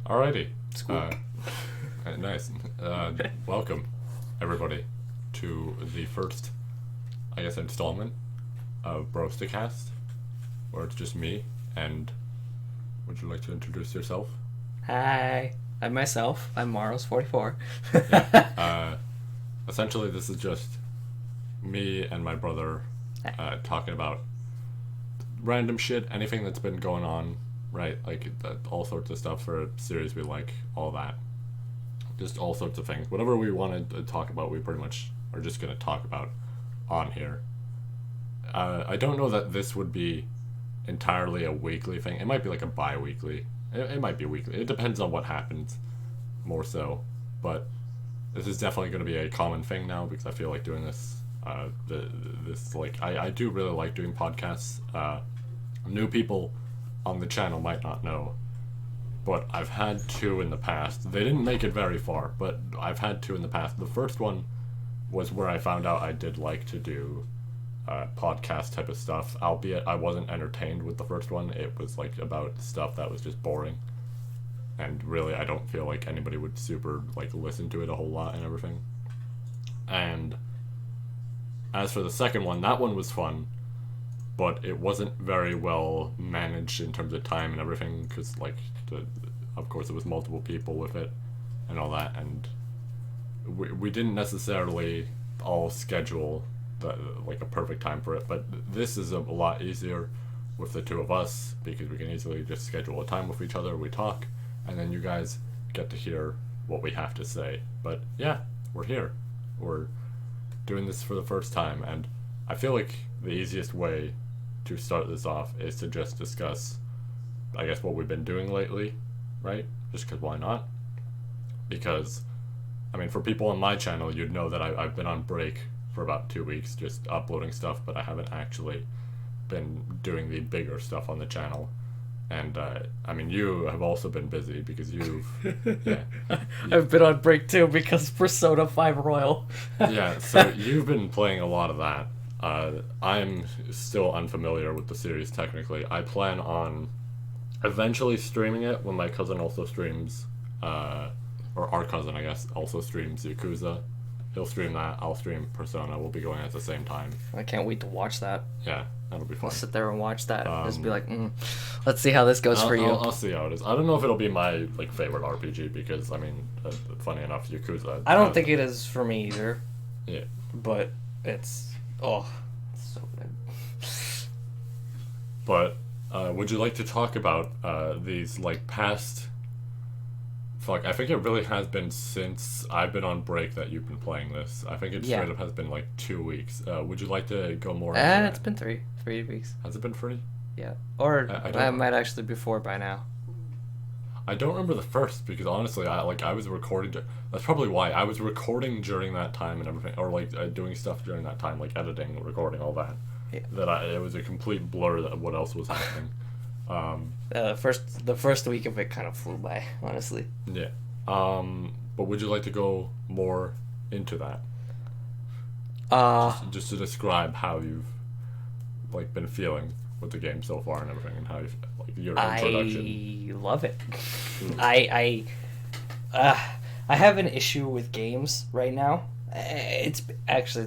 Alrighty. It's cool. Nice. Welcome, everybody, to the first, installment of Brosticast, where it's just me. And would you like to introduce yourself? Hi, I'm myself. I'm Marlz, 44. Essentially, this is just me and my brother talking about random shit, anything that's been going on, right? Like all sorts of stuff for a series we like, all that. Just all sorts of things. Whatever we wanted to talk about, we pretty much are just going to talk about on here. I don't know that this would be entirely a weekly thing. It might be like a bi-weekly. It might be weekly. It depends on what happens, more so. But this is definitely going to be a common thing now because I feel like doing this. I do really like doing podcasts. New people on the channel might not know, but I've had two in the past. They didn't make it very far, but I've had two in the past. The first one was where I found out I did like to do podcast type of stuff, albeit I wasn't entertained with the first one. It was like about stuff that was just boring, and really I don't feel like anybody would super like listen to it a whole lot and everything. And as for the second one, that one was fun, but it wasn't very well managed in terms of time and everything, because of course it was multiple people with it and all that, and we didn't necessarily all schedule a perfect time for it. But this is a lot easier with the two of us because we can easily just schedule a time with each other, we talk, and then you guys get to hear what we have to say. But yeah, we're here, we're doing this for the first time, and I feel like the easiest way to start this off is to just discuss, I guess, what we've been doing lately, right? Just because why not? Because, I mean, for people on my channel, you'd know that I've been on break for about 2 weeks, just uploading stuff, but I haven't actually been doing the bigger stuff on the channel. And, I mean, you have also been busy because you've... Yeah. I've been on break too because Persona 5 Royal. Yeah, so you've been playing a lot of that. I'm still unfamiliar with the series technically. I plan on eventually streaming it when my cousin also streams, or our cousin, I guess, also streams Yakuza. He'll stream that, I'll stream Persona. We'll be going at the same time. I can't wait to watch that. Yeah, that'll be fun. I'll sit there and watch that. Just be like, let's see how this goes for you. I'll see how it is. I don't know if it'll be my favorite RPG because, I mean, funny enough, Yakuza... I don't think it is for me either. Yeah. But it's so good. But would you like to talk about these past... I think it really has been since I've been on break that you've been playing this. I think it straight up has been 2 weeks. Would you like to go more into that? It's been 3 weeks. Has it been 3? Yeah. Or I might actually be 4 by now. I don't remember the first because honestly, I was recording. That's probably why I was recording during that time and everything, or doing stuff during that time, editing, recording, all that. Yeah. It was a complete blur that what else was happening. The first week of it kind of flew by, honestly. Yeah. But would you like to go more into that? Just to describe how you've been feeling with the game so far and everything, and how your introduction. I love it. I have an issue with games right now. It's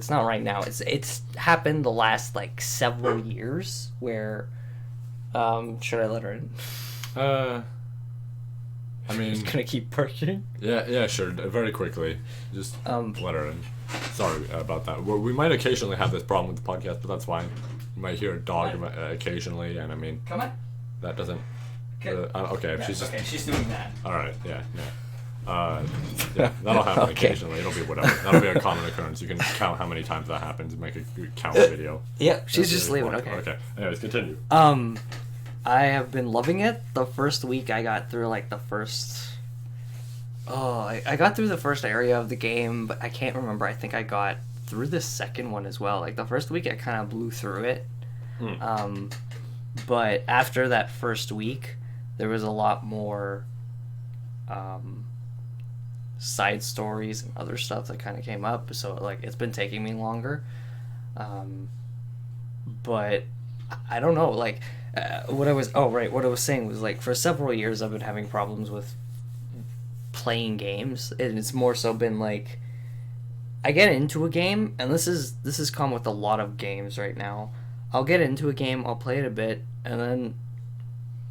not right now. It's happened the last several years where. Should I let her in? I mean... Just gonna keep perking? Yeah, sure. Very quickly. Just let her in. Sorry about that. We might occasionally have this problem with the podcast, but that's fine. You might hear a dog occasionally, and I mean... Come on. That doesn't... okay, yeah, she's just... Okay, she's doing that. Alright, yeah. Yeah, that'll happen occasionally. It'll be whatever. That'll be a common occurrence. You can count how many times that happens and make a count video. Yeah, she's just leaving. Okay. Anyways, continue. I have been loving it. The first week I got through the first... I got through the first area of the game, but I can't remember. I think I got through the second one as well. The first week I kind of blew through it. But after that first week, there was a lot more side stories and other stuff that kind of came up. So it's been taking me longer. But I don't know, what I was saying was for several years I've been having problems with playing games, and it's more so been like I get into a game, and this is common with a lot of games right now. I'll get into a game, I'll play it a bit, and then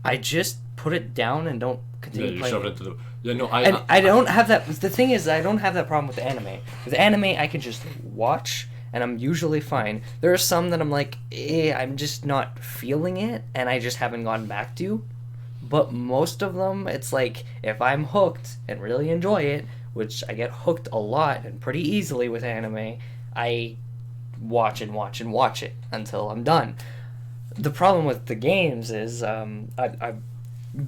I just put it down and don't continue playing. Shove it into the. Yeah, no, I don't have that. The thing is, I don't have that problem with anime. With anime, I can just watch, and I'm usually fine. There are some that I'm like, I'm just not feeling it, and I just haven't gone back to. But most of them, it's like, if I'm hooked and really enjoy it, which I get hooked a lot and pretty easily with anime, I watch and watch and watch it until I'm done. The problem with the games is, I've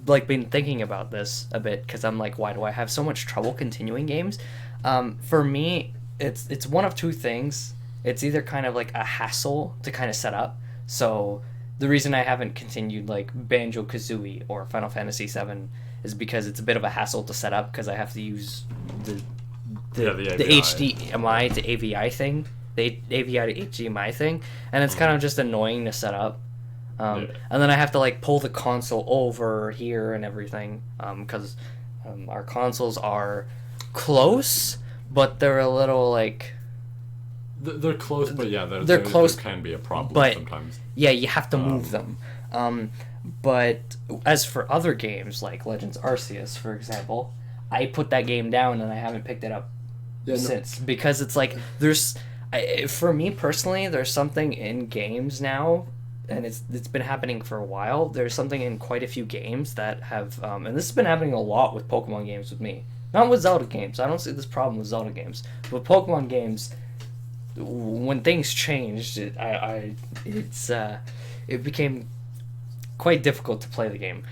like been thinking about this a bit, because I'm like, why do I have so much trouble continuing games? For me, it's one of two things. It's either kind of like a hassle to kind of set up. So the reason I haven't continued like Banjo-Kazooie or Final Fantasy VII is because it's a bit of a hassle to set up, because I have to use the HDMI to AVI thing, the AVI to HDMI thing, and it's kind of just annoying to set up. And then I have to like pull the console over here and everything, because our consoles are close, but they're a little like they're close, but yeah, they're close. There can be a problem but, sometimes. Yeah, you have to move them. But as for other games like Legends Arceus, for example, I put that game down and I haven't picked it up since, because it's like for me personally, there's something in games now. And it's been happening for a while. There's something in quite a few games that have, and this has been happening a lot with Pokemon games with me. Not with Zelda games. I don't see this problem with Zelda games. But Pokemon games, when things changed, it became quite difficult to play the game.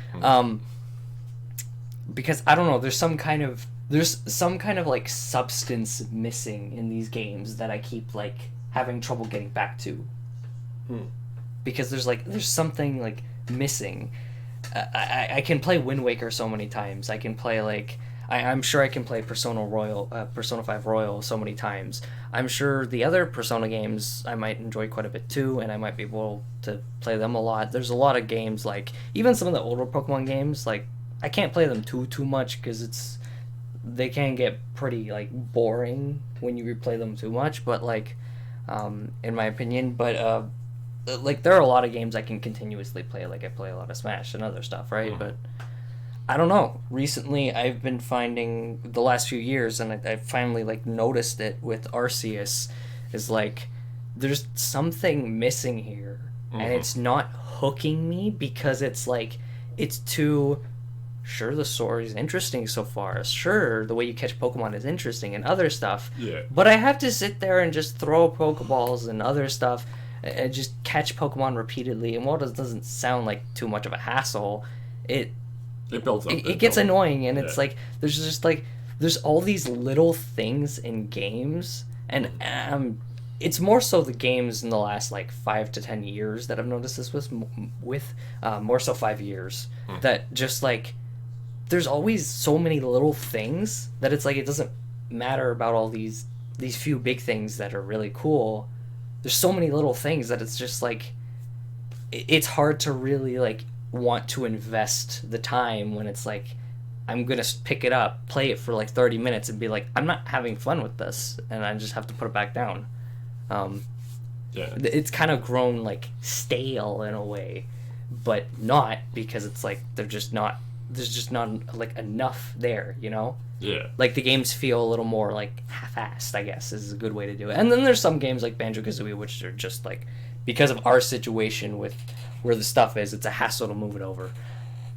Because I don't know, there's some kind of like substance missing in these games that I keep like having trouble getting back to. Because there's something like missing. I can play Wind Waker so many times. I can play like I'm sure I can play Persona 5 Royal so many times. I'm sure the other Persona games I might enjoy quite a bit too, and I might be able to play them a lot. There's a lot of games, like even some of the older Pokemon games, like I can't play them too much because they can get pretty like boring when you replay them too much. But like, in my opinion, like there are a lot of games I can continuously play. Like I play a lot of Smash and other stuff, right? But I don't know. Recently, I've been finding the last few years, and I finally like noticed it with Arceus, is like there's something missing here, and it's not hooking me because it's like it's too. Sure, the story is interesting so far. Sure, the way you catch Pokemon is interesting and other stuff. Yeah. But I have to sit there and just throw Pokeballs and other stuff and just catch Pokemon repeatedly. And while it doesn't sound like too much of a hassle, it builds up. It gets annoying, and it's like there's just like there's all these little things in games, and it's more so the games in the last like 5 to 10 years that I've noticed this with more so 5 years that just like there's always so many little things that it's like it doesn't matter about all these few big things that are really cool. There's so many little things that it's just like it's hard to really like want to invest the time when it's like I'm gonna pick it up, play it for like 30 minutes and be like, I'm not having fun with this, and I just have to put it back down. It's kind of grown like stale in a way, but not because it's like there's just not like enough there, you know? Yeah. Like the games feel a little more like half-assed, I guess, is a good way to do it. And then there's some games like Banjo-Kazooie, which are just like, because of our situation with where the stuff is, it's a hassle to move it over.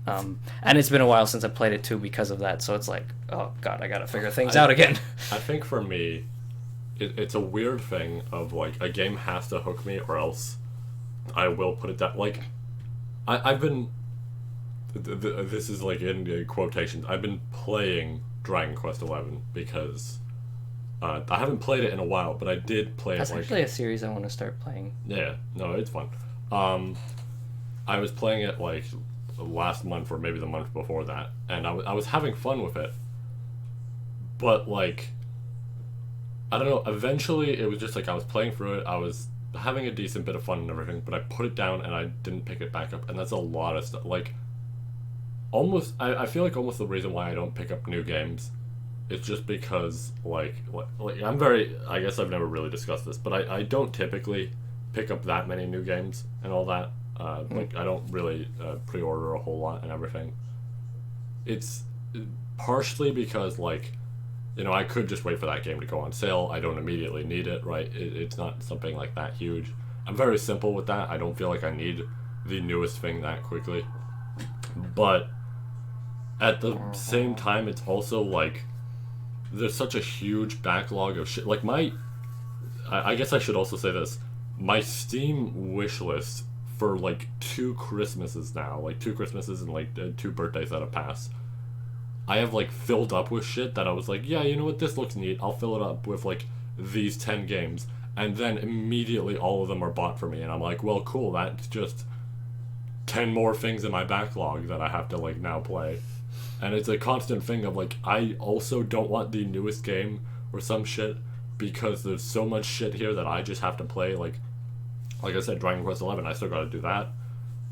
And it's been a while since I played it too because of that, so it's like, oh god, I gotta figure things out again. I think for me, it's a weird thing of like a game has to hook me or else I will put it down. Like, I've been, this is like in quotations, I've been playing Dragon Quest XI because I haven't played it in a while, but I did play That's it. That's actually a series I want to start playing. Yeah, no, it's fun. I was playing it like last month or maybe the month before that, and I was having fun with it, but like, I don't know, eventually it was just like I was playing through it, I was having a decent bit of fun and everything, but I put it down and I didn't pick it back up, and that's a lot of stuff. Like, almost, I feel like almost the reason why I don't pick up new games it's just because like I'm very. I guess I've never really discussed this, but I don't typically pick up that many new games and all that. Like I don't really pre-order a whole lot and everything. It's partially because like, you know, I could just wait for that game to go on sale. I don't immediately need it, right? It's not something like that huge. I'm very simple with that. I don't feel like I need the newest thing that quickly. But at the same time, it's also like there's such a huge backlog of shit. Like I guess I should also say this. My Steam wish list for like 2 Christmases now, like 2 Christmases and like 2 birthdays that have passed, I have like filled up with shit that I was like, yeah, you know what, this looks neat. I'll fill it up with like these 10 games, and then immediately all of them are bought for me, and I'm like, well, cool. That's just 10 more things in my backlog that I have to like now play, and it's a constant thing of like, I also don't want the newest game or some shit because there's so much shit here that I just have to play. Like I said, Dragon Quest 11, I still gotta do that.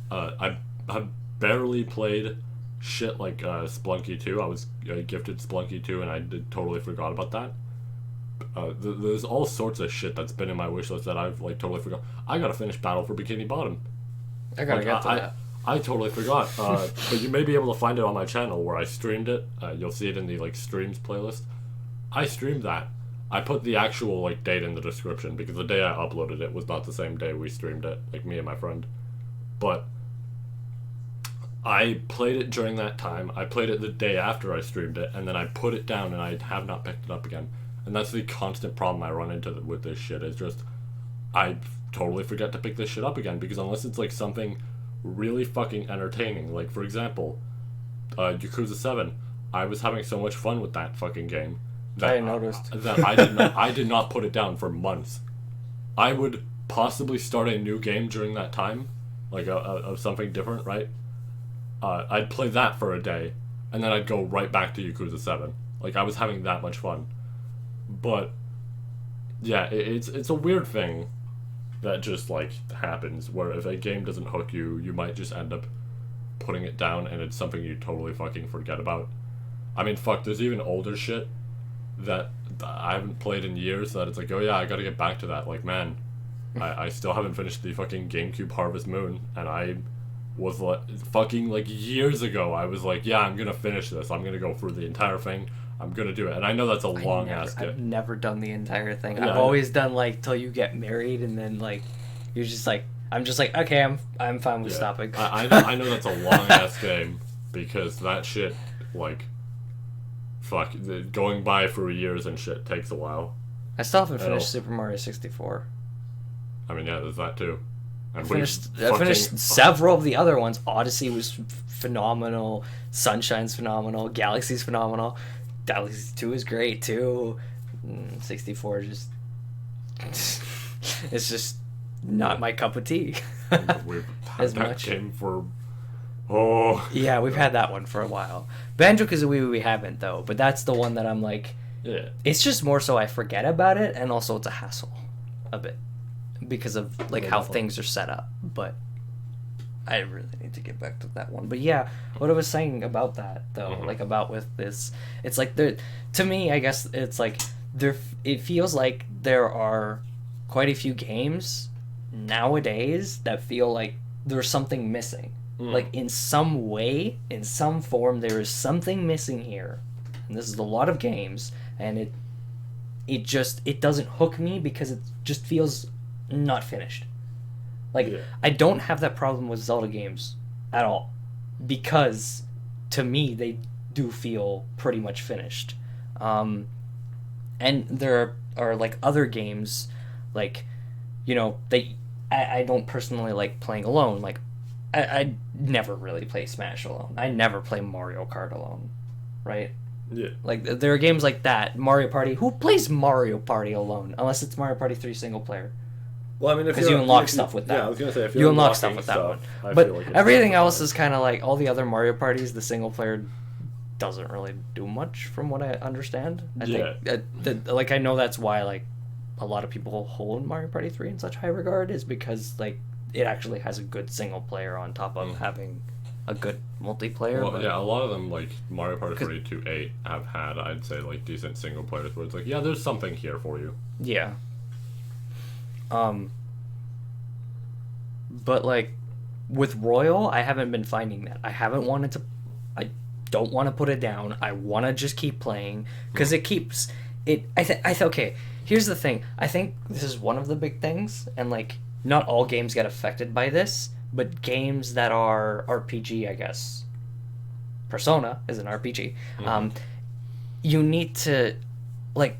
I've barely played shit like Splunky 2. I was gifted Splunky 2 and I totally forgot about that. There's all sorts of shit that's been in my wishlist that I've like totally forgot. I gotta finish Battle for Bikini Bottom. I gotta get to that. I totally forgot. But you may be able to find it on my channel where I streamed it. You'll see it in the like streams playlist. I streamed that. I put the actual like date in the description because the day I uploaded it was not the same day we streamed it, like me and my friend. But I played it during that time. I played it the day after I streamed it, and then I put it down and I have not picked it up again. And that's the constant problem I run into with this shit, is just I totally forget to pick this shit up again, because unless it's like something really fucking entertaining, like for example, Yakuza 7, I was having so much fun with that fucking game that I noticed that I did not put it down for months. I would possibly start a new game during that time, like of something different, right? I'd play that for a day, and then I'd go right back to Yakuza 7. Like, I was having that much fun. But yeah, it's a weird thing that just like happens, where if a game doesn't hook you, you might just end up putting it down, and it's something you totally fucking forget about. I mean, fuck, there's even older shit that I haven't played in years that it's like, oh yeah, I gotta get back to that. Like, man, I still haven't finished the fucking GameCube Harvest Moon, and I was like, fucking like years ago, I was like, yeah, I'm gonna finish this. I'm gonna go through the entire thing. I'm gonna do it. And I know that's a long ass game. I've never done the entire thing. Yeah, I've always done like till you get married, and then like you're just like, I'm just like, okay, I'm fine with stopping. I know that's a long ass game, because that shit, like, fuck, going by for years and shit takes a while. I still haven't finished Super Mario 64. I mean, yeah, there's that too. I finished several of the other ones. Odyssey was phenomenal. Sunshine's phenomenal. Galaxy's phenomenal. Galaxy 2 is great too. 64 just it's just not my cup of tea. We've had as that much game for yeah, we've had that one for a while. Banjo-Kazooie we haven't though, but that's the one that I'm like, yeah. It's just more so I forget about it, and also it's a hassle a bit because of like how things are set up. But I really need to get back to that one. But yeah, what I was saying about that though, like about with this, it's like there, to me, I guess it's like there. It feels like there are quite a few games nowadays that feel like there's something missing. Like in some way, in some form, there is something missing here. And this is a lot of games, and it doesn't hook me because it just feels not finished. Like, I don't have that problem with Zelda games at all, because to me they do feel pretty much finished. And there are like other games, like, you know, I don't personally like playing alone. Like, I never really play Smash alone. I never play Mario Kart alone, right? Yeah. Like, there are games like that. Mario Party. Who plays Mario Party alone? Unless it's Mario Party 3 single player. Well, I mean, because you unlock stuff with that. Yeah, I was gonna say, if you unlock stuff with that one. But like everything else is kind of like all the other Mario parties. The single player doesn't really do much, from what I understand. I think like I know that's why like a lot of people hold Mario Party 3 in such high regard, is because like it actually has a good single player on top of having a good multiplayer. Well, but, yeah, a lot of them, like Mario Party 42 8, have had, I'd say, like decent single players where it's like, yeah, there's something here for you. Yeah. But like with Royal, I haven't been finding that. I don't want to put it down. I want to just keep playing because it keeps it. Okay. Here's the thing. I think this is one of the big things, and like not all games get affected by this, but games that are RPG, I guess. Persona is an RPG. You need to like.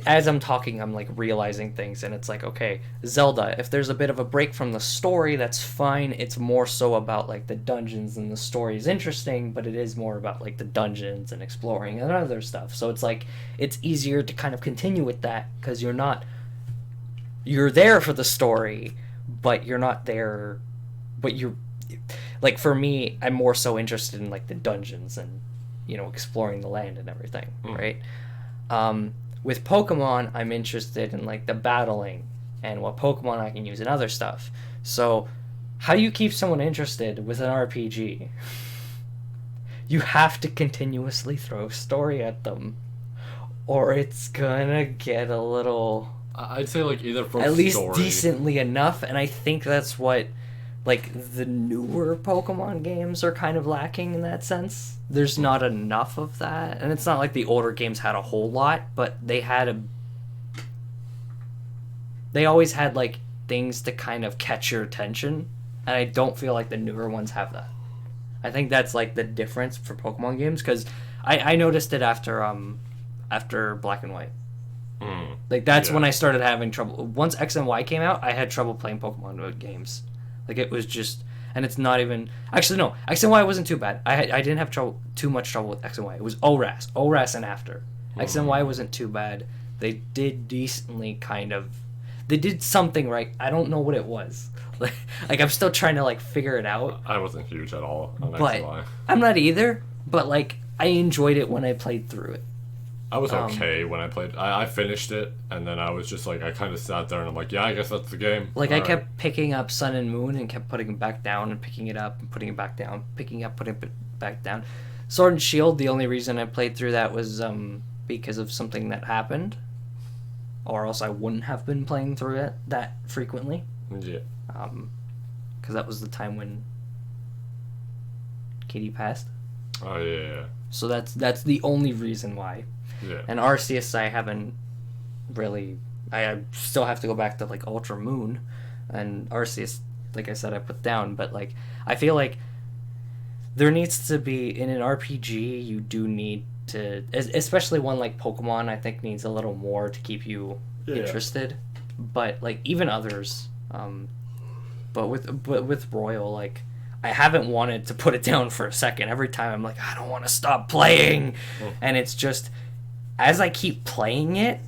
As I'm talking, I'm like realizing things, and it's like, okay, Zelda, if there's a bit of a break from the story, that's fine. It's more so about like the dungeons, and the story is interesting, but it is more about like the dungeons and exploring and other stuff. So it's like it's easier to kind of continue with that because you're there for the story, but you're not there. But you're like, for me, I'm more so interested in like the dungeons and exploring the land and everything, right? With Pokemon, I'm interested in like the battling and what Pokemon I can use and other stuff. So, how do you keep someone interested with an RPG? You have to continuously throw story at them, or it's gonna get a little. I'd say like either from at least story, decently enough, and I think that's what like the newer Pokemon games are kind of lacking in that sense. There's not enough of that, and it's not like the older games had a whole lot, but they always had like things to kind of catch your attention, and I don't feel like the newer ones have that. I think that's like the difference for Pokemon games, because I noticed it after Black and White. Like that's when I started having trouble. Once X and Y came out, I had trouble playing Pokemon games. Like it was just, and it's not even. Actually, no, X and Y wasn't too bad. I didn't have too much trouble with X and Y. It was ORAS and after. X and Y wasn't too bad. They did decently, kind of. They did something right. I don't know what it was. Like I'm still trying to like figure it out. I wasn't huge at all on X but and Y. I'm not either. But like I enjoyed it when I played through it. I was okay when I played. I finished it, and then I was just like, I kind of sat there and I'm like, yeah, I guess that's the game. Like I kept picking up Sun and Moon and kept putting it back down and picking it up and putting it back down, picking up, putting it back down. Sword and Shield, the only reason I played through that was because of something that happened, or else I wouldn't have been playing through it that frequently. Yeah. Because that was the time when Katie passed. Oh yeah. So that's the only reason why. Yeah. And Arceus, I haven't really. I still have to go back to like Ultra Moon, and Arceus, like I said, I put down. But like, I feel like there needs to be in an RPG. You do need to, especially one like Pokemon. I think needs a little more to keep you interested. But like even others, but with Royal, like I haven't wanted to put it down for a second. Every time I'm like, I don't want to stop playing, and it's just. As I keep playing it,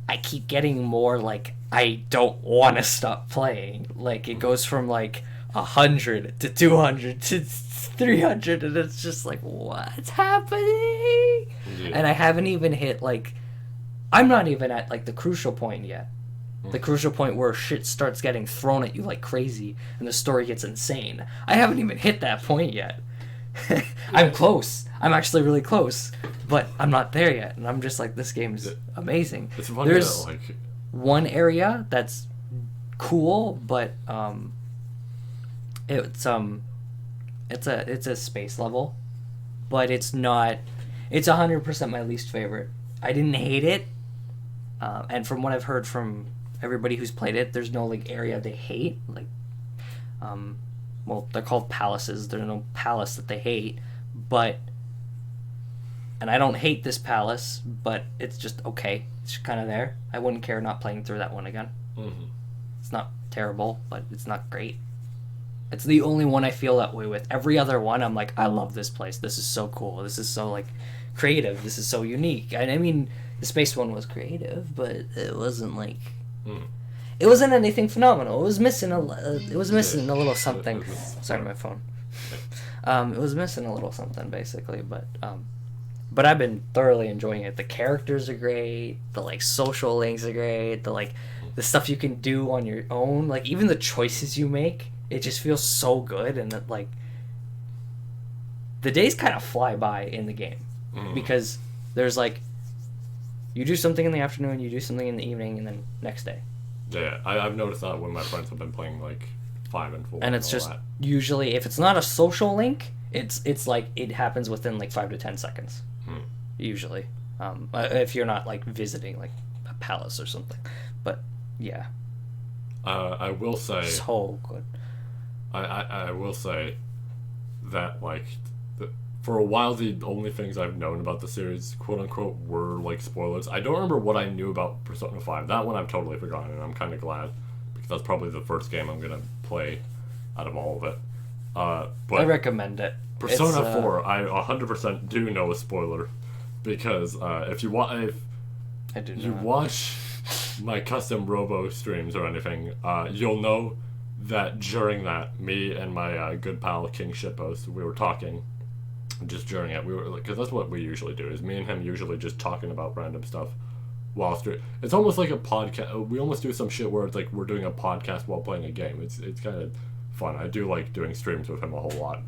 I keep getting more like I don't want to stop playing. Like it goes from like 100 to 200 to 300, and it's just like, what's happening? Yeah. And I haven't even hit like, I'm not even at like the crucial point yet. The crucial point where shit starts getting thrown at you like crazy, and the story gets insane. I haven't even hit that point yet. I'm close. I'm actually really close, but I'm not there yet, and I'm just like, this game's amazing. It's fun. There's like one area that's cool, but it's a space level, but it's not. It's 100% my least favorite. I didn't hate it, and from what I've heard from everybody who's played it, there's no like area they hate. Like, well, they're called palaces. There's no palace that they hate, but. And I don't hate this palace, but it's just okay. It's kind of there. I wouldn't care not playing through that one again. Mm-hmm. It's not terrible, but it's not great. It's the only one I feel that way with. Every other one, I'm like, I love this place. This is so cool. This is so, like, creative. This is so unique. And I mean, the space one was creative, but it wasn't, like... It wasn't anything phenomenal. It was missing a little something. Sorry, my phone. It was missing a little something, basically, but I've been thoroughly enjoying it. The characters are great. The like social links are great. The stuff you can do on your own. Like even the choices you make it just feels so good, and that like the days kind of fly by in the game because there's like you do something in the afternoon, you do something in the evening, and then next day. Yeah, I've noticed that when my friends have been playing like 5 and 4. And it's just usually if it's not a social link, it's like it happens within like 5 to 10 seconds. Usually, if you're not like visiting like a palace or something. But yeah, I will say so good. I will say that like for a while the only things I've known about the series, quote unquote, were like spoilers. I don't remember what I knew about Persona 5. That one I've totally forgotten, and I'm kind of glad because that's probably the first game I'm gonna play out of all of it. But I recommend it. Persona 4, I 100% do know a spoiler because if you watch my custom Robo streams or anything, you'll know that during that, me and my good pal King Shitpost, we were talking. Just during it, we were like, because that's what we usually do. Is me and him usually just talking about random stuff while stream. It's almost like a podcast. We almost do some shit where it's like we're doing a podcast while playing a game. It's kind of fun. I do like doing streams with him a whole lot.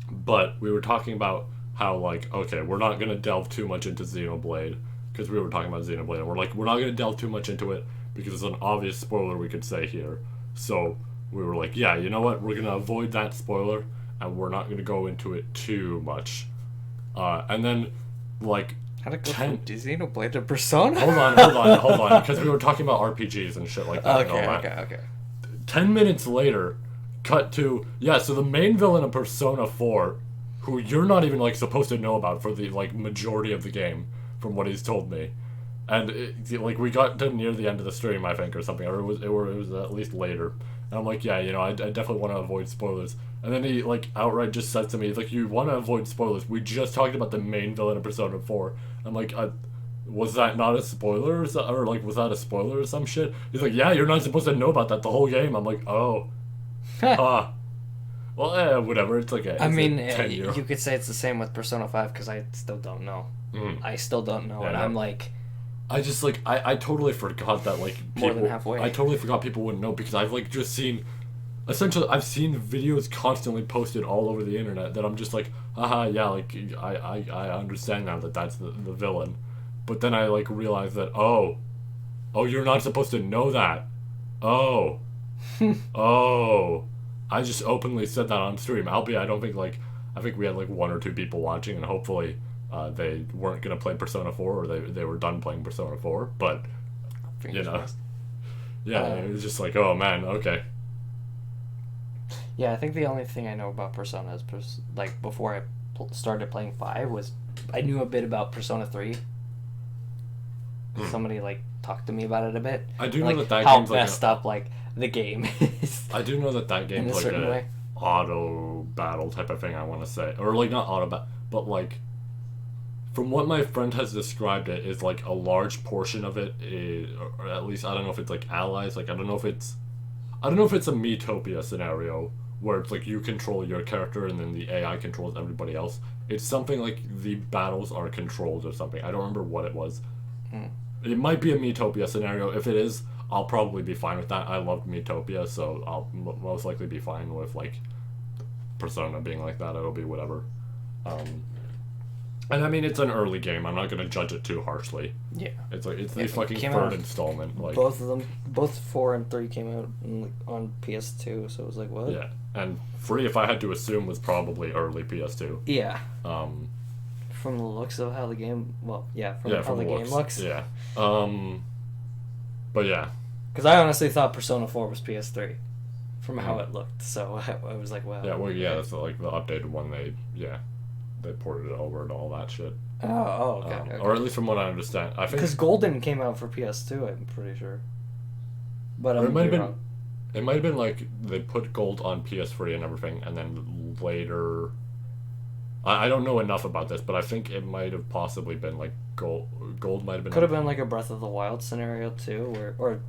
But we were talking about how like, okay, we're not gonna delve too much into Xenoblade because we were talking about Xenoblade, and we're like, we're not gonna delve too much into it because it's an obvious spoiler we could say here. So we were like, yeah, you know what? We're gonna avoid that spoiler. And we're not going to go into it too much. And then, like... How'd it go from Xenoblade to Persona? Hold on. Because we were talking about RPGs and shit like that. Okay. 10 minutes later, cut to... Yeah, so the main villain of Persona 4, who you're not even, like, supposed to know about for the, like, majority of the game, from what he's told me. And, like, we got to near the end of the stream, I think, or something. Or it was at least later. And I'm like, yeah, you know, I definitely want to avoid spoilers. And then he, like, outright just said to me, like, you want to avoid spoilers. We just talked about the main villain of Persona 4. I'm like, was that not a spoiler? Or, like, was that a spoiler or some shit? He's like, yeah, you're not supposed to know about that the whole game. I'm like, oh. Well, whatever. It's like you could say it's the same with Persona 5, because I still don't know. I still don't know, I'm like... I just, like, I totally forgot that, like, people... More than halfway. I totally forgot people wouldn't know, because I've, like, just seen... Essentially, I've seen videos constantly posted all over the internet that I'm just like, haha, yeah, like, I understand now that that's the villain. But then I, like, realized that, oh, you're not supposed to know that. Oh. I just openly said that on stream. Albeit, I think we had, like, 1 or 2 people watching, and hopefully they weren't going to play Persona 4, or they were done playing Persona 4, but, you know. Yeah, it was just like, oh, man, okay. Yeah, I think the only thing I know about Persona is, like, before I started playing 5 was I knew a bit about Persona 3. Somebody, like, talked to me about it a bit. I do know like, that how game's messed up, like, the game is. I do know that game's like a auto battle type of thing, I want to say. Or, like, not auto battle, but, like, from what my friend has described it, is, like, a large portion of it is, or at least, I don't know if it's, like, allies. Like, I don't know if it's a Miitopia scenario, where it's like you control your character and then the AI controls everybody else. It's something like the battles are controlled or something. I don't remember what it was. It might be a Miitopia scenario. If it is, I'll probably be fine with that. I loved Miitopia, so I'll most likely be fine with, like, Persona being like that. It'll be whatever. And I mean, it's an early game. I'm not going to judge it too harshly. Yeah. It's like, it's the fucking third installment. Like, both 4 and 3 came out on PS2, so it was like, what? Yeah. And 3, if I had to assume, was probably early PS2. Yeah. From the looks of how the game... Well, yeah, from how the game looks. Yeah. But yeah. Because I honestly thought Persona 4 was PS3. From how it looked. So I was like, wow. Yeah, well, yeah, that's like the updated one. They ported it over and all that shit. Oh, okay. Or at least from what I understand. I think... Because Golden came out for PS2, I'm pretty sure. But it might have been like they put Gold on PS3 and everything, and then later... I don't know enough about this, but I think it might have possibly been like Gold might have been... Could have been like a Breath of the Wild scenario too, or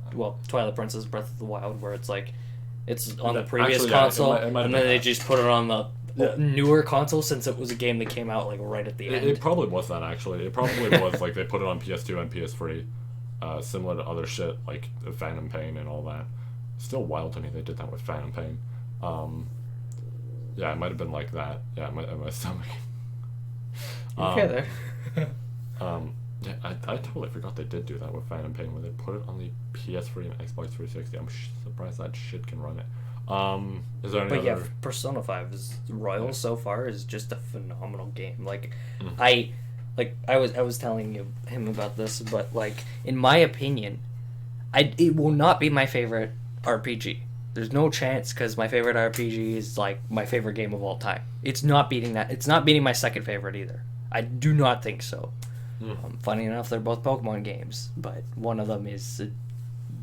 Twilight Princess Breath of the Wild, where it's like, it's on the previous console, and then they just put it on the newer console, since it was a game that came out like right at the end. It probably was that, actually. It probably was like they put it on PS2 and PS3, similar to other shit like Phantom Pain and all that. still wild to me they did that with Phantom Pain. Yeah, it might have been like that. Yeah, my stomach. Okay there. Yeah, I totally forgot they did do that with Phantom Pain when they put it on the PS3 and Xbox 360. I'm surprised that shit can run it. Is there any But other... yeah, Persona 5 is Royal so far is just a phenomenal game. Like, I was telling him about this, but like in my opinion, it will not be my favorite RPG. There's no chance because my favorite RPG is like my favorite game of all time. It's not beating that. It's not beating my second favorite either. I do not think so. Funny enough, they're both Pokemon games, but one of them is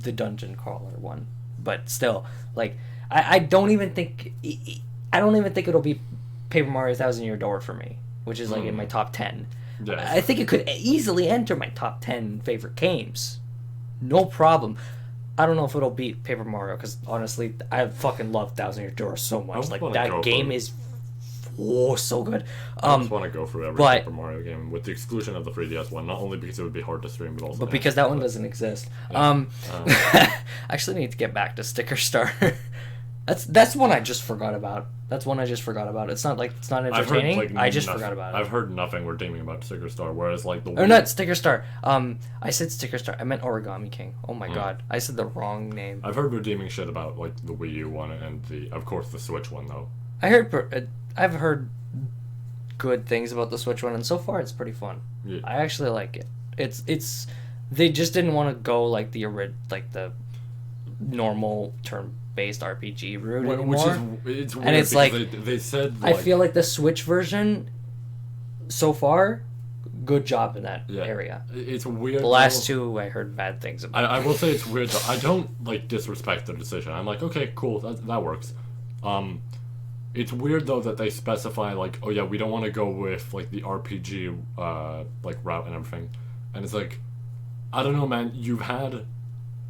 the dungeon crawler one. But still, like, I don't even think it'll be Paper Mario Thousand Year Door for me, which is like in my top 10. Yes. I think it could easily enter my top 10 favorite games, no problem. I don't know if it'll beat Paper Mario because honestly, I fucking love Thousand Year Door so much. Like that game is so good. I just want to go through every Paper Mario game with the exclusion of the 3DS one, not only because it would be hard to stream, but also because that one doesn't exist. Yeah. I actually need to get back to Sticker Star. That's one I just forgot about. It's not like it's not entertaining. I just forgot about it. I've heard nothing redeeming about Sticker Star, whereas like the not Sticker Star. I said Sticker Star. I meant Origami King. Oh my god, I said the wrong name. I've heard redeeming shit about like the Wii U one and of course the Switch one though. I've heard good things about the Switch one, and so far it's pretty fun. Yeah. I actually like it. It's they just didn't want to go like the normal turn-based RPG route anymore. It's weird, and it's like they said. I feel like the Switch version, so far, good job in that area. It's weird. The last two I heard bad things about. I will say it's weird though. I don't like disrespect the decision. I'm like, okay, cool, that works. It's weird though that they specify like, oh yeah, we don't want to go with like the RPG like route and everything, and it's like, I don't know, man. You've had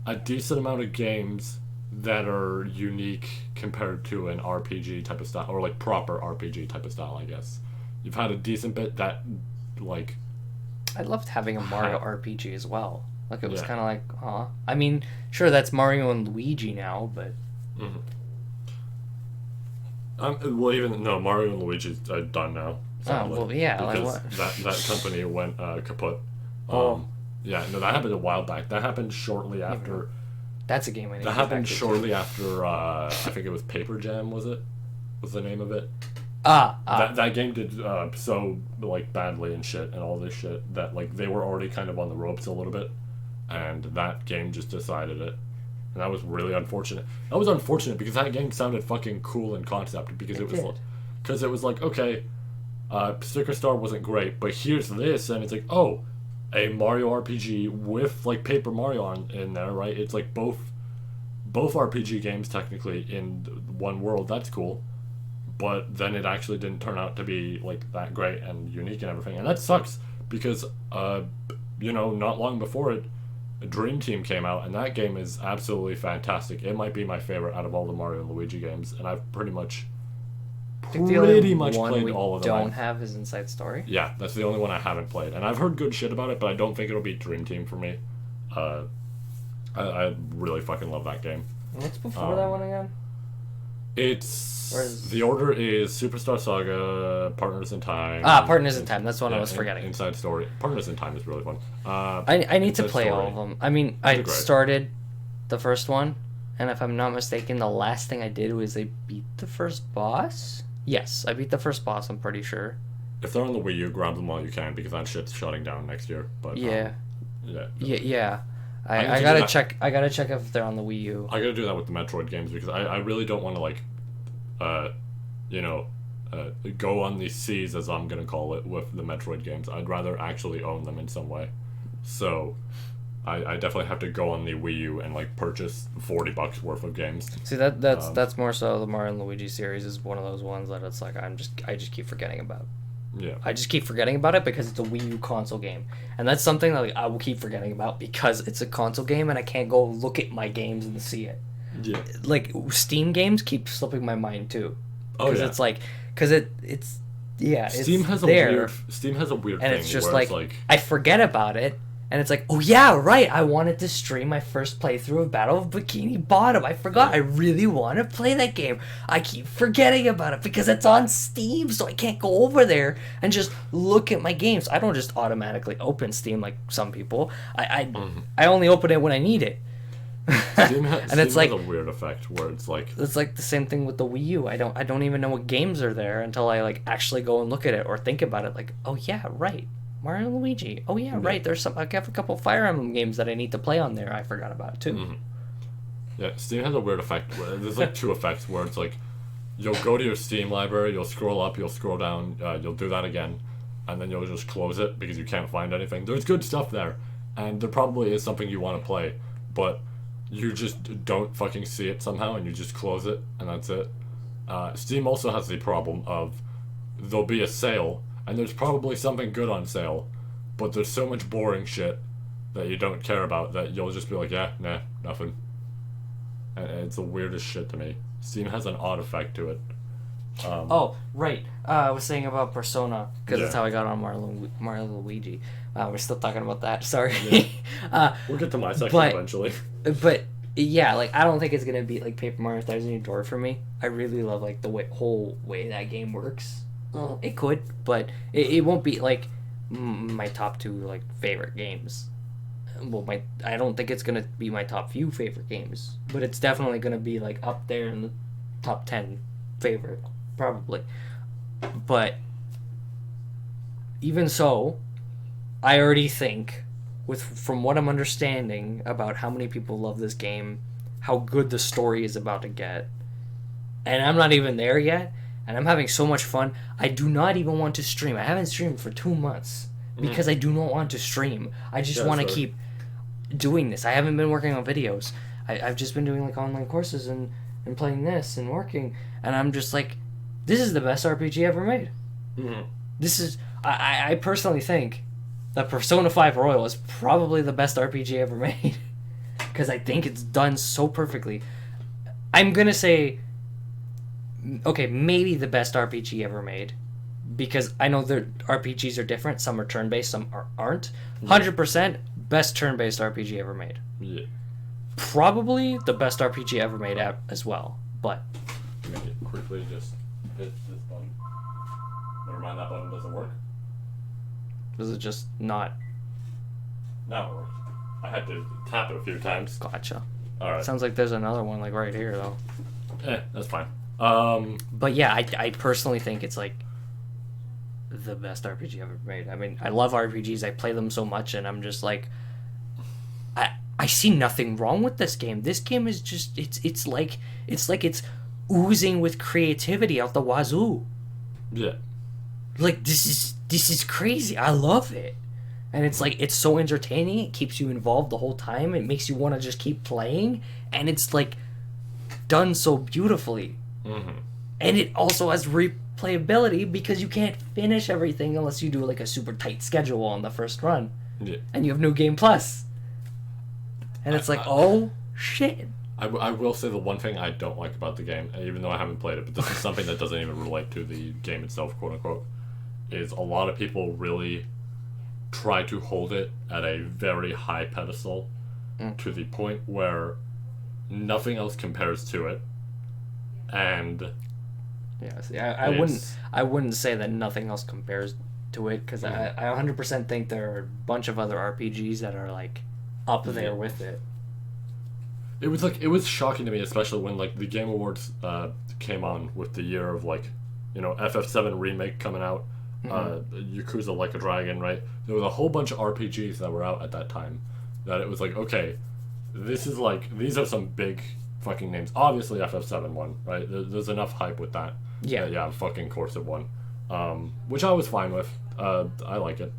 a decent amount of games that are unique compared to an RPG type of style, or like proper RPG type of style, I guess. You've had a decent bit that like. I loved having a Mario RPG as well. Like it was kind of like, I mean, sure that's Mario and Luigi now, but. Mm-hmm. Well, even no, Mario and Luigi's done now. Sadly, well, yeah, because like what? that company went kaput. Yeah, no, that happened a while back. That happened shortly after. That's a game I need. That happened shortly after. I think it was Paper Jam. Was the name of it? That game did so like badly and shit and all this shit that like they were already kind of on the ropes a little bit, and that game just decided it. And that was really unfortunate. That was unfortunate because that game sounded fucking cool in concept because it was like, okay, Sticker Star wasn't great, but here's this, and it's like, oh, a Mario RPG with like Paper Mario in there, right? It's like both RPG games technically in one world. That's cool, but then it actually didn't turn out to be like that great and unique and everything, and that sucks because not long before it, Dream Team came out, and that game is absolutely fantastic. It might be my favorite out of all the Mario and Luigi games, and I've pretty much played all of them. Don't have his Inside Story. Yeah, that's the only one I haven't played, and I've heard good shit about it, but I don't think it'll be Dream Team for me. I really fucking love that game. What's before that one again? The order is Superstar Saga, Partners in Time. Partners in Time. That's one I was forgetting. Inside Story. Partners in Time is really fun. I need to play all of them. I mean, I started the first one, and if I'm not mistaken, the last thing I did was I beat the first boss. Yes, I beat the first boss. I'm pretty sure. If they're on the Wii U, grab them while you can because that shit's shutting down next year. But yeah. I gotta check. I gotta check if they're on the Wii U. I gotta do that with the Metroid games because I really don't want to like. Go on these seas, as I'm gonna call it, with the Metroid games. I'd rather actually own them in some way. So, I definitely have to go on the Wii U and like purchase $40 worth of games. See that's more so the Mario and Luigi series is one of those ones that it's like I just keep forgetting about. Yeah. I just keep forgetting about it because it's a Wii U console game, and that's something that like, I will keep forgetting about because it's a console game and I can't go look at my games and see it. Yeah. Like Steam games keep slipping my mind too. Oh yeah. It's like it's Steam has a weird and thing it's just where like I forget about it, And it's like, oh yeah, right, I wanted to stream my first playthrough of Battle of Bikini Bottom. I forgot, I really want to play that game. I keep forgetting about it because it's on Steam, so I can't go over there and just look at my games. I don't just automatically open Steam like some people. I only open it when I need it. Steam And it's like has a weird effect where it's like the same thing with the Wii U. I don't even know what games are there until I like actually go and look at it or think about it. Like, oh yeah, right, Mario and Luigi. Oh yeah, right. There's some. I have a couple Fire Emblem games that I need to play on there. I forgot about too. Mm-hmm. Yeah, Steam has a weird effect. There's like two effects where it's like you'll go to your Steam library, you'll scroll up, you'll scroll down, you'll do that again, and then you'll just close it because you can't find anything. There's good stuff there, and there probably is something you want to play, but you just don't fucking see it somehow, and you just close it, and that's it. Steam also has the problem of there'll be a sale, and there's probably something good on sale, but there's so much boring shit that you don't care about that you'll just be like, yeah, nah, nothing. And it's the weirdest shit to me. Steam has an odd effect to it. Oh, right. I was saying about Persona, because that's Yeah. how I got on Mario Luigi. We're still talking about that. Sorry. Yeah. We'll get to my section eventually. But yeah, like I don't think it's gonna be like Paper Mario Thousand Year Door for me. I really love like the whole way that game works. Well, it could, but it won't be like my top two like favorite games. Well, I don't think it's gonna be my top few favorite games, but it's definitely gonna be like up there in the top 10 favorite, probably. But even so, I already think, from what I'm understanding about how many people love this game, how good the story is about to get, and I'm not even there yet, and I'm having so much fun. I do not even want to stream. I haven't streamed for 2 months because I do not want to stream. I just want to keep doing this. I haven't been working on videos. I've just been doing like online courses and playing this and working, and I'm just like, this is the best RPG ever made. This is, I personally think that Persona 5 Royal is probably the best RPG ever made because I think it's done so perfectly. I'm gonna say, okay, maybe the best RPG ever made, because I know their RPGs are different. Some are turn-based, some aren't. 100% best turn-based RPG ever made. Yeah. Probably the best RPG ever made as well, but... Maybe quickly just hit this button. Never mind, that button doesn't work. Does it just not... Now it works. I had to tap it a few times. Gotcha. Alright. Sounds like there's another one like right here, though. That's fine. But yeah, I personally think it's like the best RPG ever made. I mean, I love RPGs. I play them so much, and I'm just like, I see nothing wrong with this game. This game is just it's like it's oozing with creativity out the wazoo. Yeah. Like this is crazy. I love it. And it's like, it's so entertaining. It keeps you involved the whole time. It makes you want to just keep playing, and it's like done so beautifully. And it also has replayability because you can't finish everything unless you do like a super tight schedule on the first run. Yeah. And you have New Game Plus. And it's like, oh shit. I will say the one thing I don't like about the game, even though I haven't played it, but this is something that doesn't even relate to the game itself, quote unquote, is a lot of people really try to hold it at a very high pedestal to the point where nothing else compares to it. And yeah, see, I wouldn't say that nothing else compares to it, because I 100% think there are a bunch of other RPGs that are like up there with it. It was shocking to me, especially when like the Game Awards came on with the year of like, you know, FF7 remake coming out, Yakuza Like a Dragon, right? There was a whole bunch of RPGs that were out at that time that it was like, okay, this is like, these are some big fucking names. Obviously FF7 won, right? There's enough hype with that. Yeah, of fucking course it won. Which I was fine with. I like it.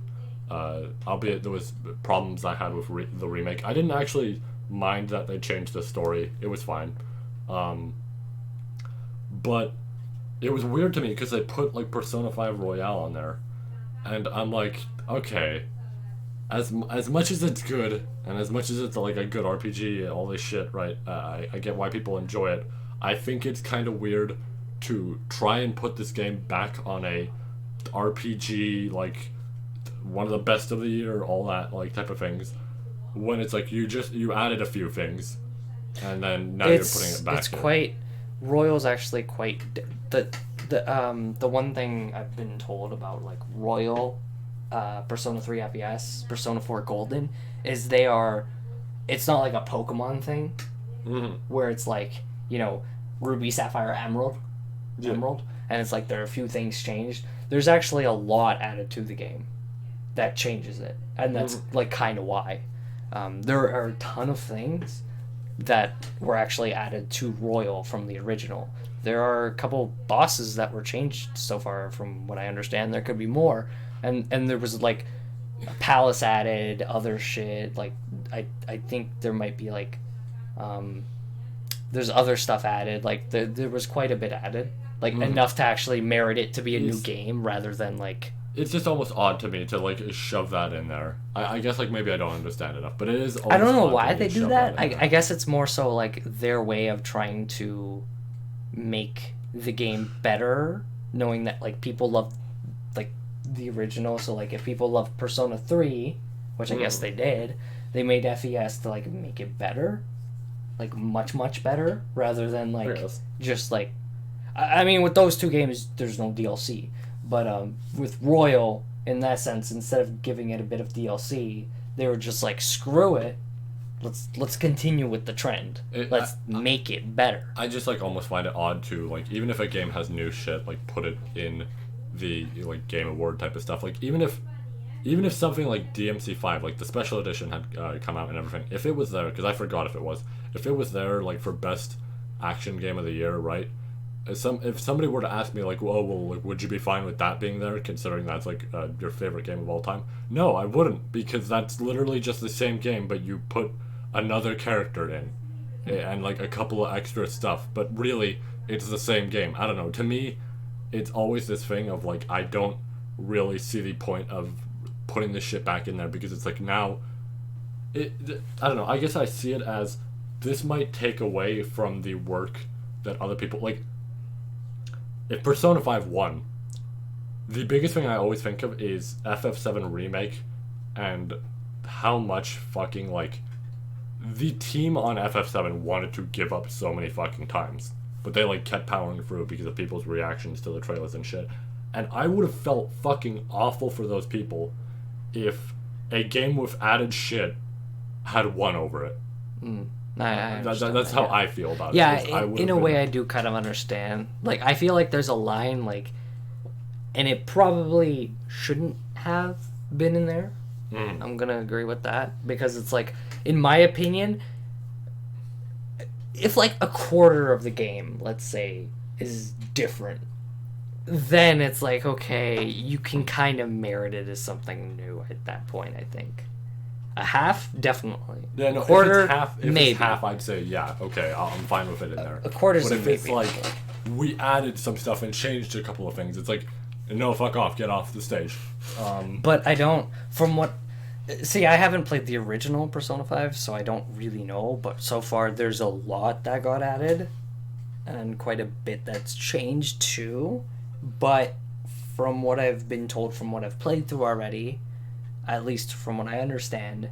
Albeit there was problems I had with the remake. I didn't actually mind that they changed the story. It was fine. But it was weird to me because they put like Persona 5 Royale on there, and I'm like, okay, as much as it's good and as much as it's like a good RPG, all this shit, right? I get why people enjoy it. I think it's kind of weird to try and put this game back on a RPG like one of the best of the year, all that like type of things. When it's like you added a few things, and then now you're putting it back. It's quite Royal's actually quite the one thing I've been told about like Royal, Persona 3 FES, Persona 4 Golden is it's not like a Pokemon thing, where it's like, you know, Ruby, Sapphire, Emerald, and it's like there are a few things changed. There's actually a lot added to the game that changes it, and that's like kind of why. There are a ton of things that were actually added to Royal from the original. There are a couple bosses that were changed so far, from what I understand. There could be more, and there was like a palace added, other shit. Like I think there might be like there's other stuff added. Like there was quite a bit added, like enough to actually merit it to be a new game rather than like. It's just almost odd to me to like shove that in there. I guess like maybe I don't understand enough, but it is. I don't know why they do that. I guess it's more so like their way of trying to make the game better, knowing that like people love like the original. So like if people love Persona 3, which I guess they did, they made FES to like make it better, like much better, rather than like just like. I mean, with those two games, there's no DLC. But with Royal, in that sense, instead of giving it a bit of DLC, they were just like, screw it. Let's continue with the trend. Let's make it better. I just like almost find it odd to like, even if a game has new shit, like put it in the like Game Award type of stuff. Like even if something like DMC5, like the special edition had come out and everything, if it was there, because I forgot if it was there like for best action game of the year, right? If somebody were to ask me like, well, like, would you be fine with that being there, considering that's like your favorite game of all time? No, I wouldn't, because that's literally just the same game, but you put another character in and like a couple of extra stuff, but really it's the same game. I don't know, to me it's always this thing of like, I don't really see the point of putting this shit back in there, because it's like now I don't know, I guess I see it as this might take away from the work that other people like. If Persona 5 won, the biggest thing I always think of is FF7 Remake and how much fucking, like, the team on FF7 wanted to give up so many fucking times. But they, like, kept powering through because of people's reactions to the trailers and shit. And I would have felt fucking awful for those people if a game with added shit had won over it. That's how I feel about it. Yeah, in a way I do kind of understand. Like, I feel like there's a line, like, and it probably shouldn't have been in there. I'm gonna agree with that, because it's like, in my opinion, if like a quarter of the game, let's say, is different, then it's like, okay, you can kind of merit it as something new at that point, I think. A half, definitely. Yeah, no, a quarter, if maybe. It's half, I'd say, yeah, okay, I'm fine with it in there. A quarter's But if maybe. it's like, we added some stuff and changed a couple of things, it's like, no, fuck off, get off the stage. But I don't, from what... See, I haven't played the original Persona 5, so I don't really know, but so far there's a lot that got added, and quite a bit that's changed too. But from what I've been told, from what I've played through already, at least from what I understand,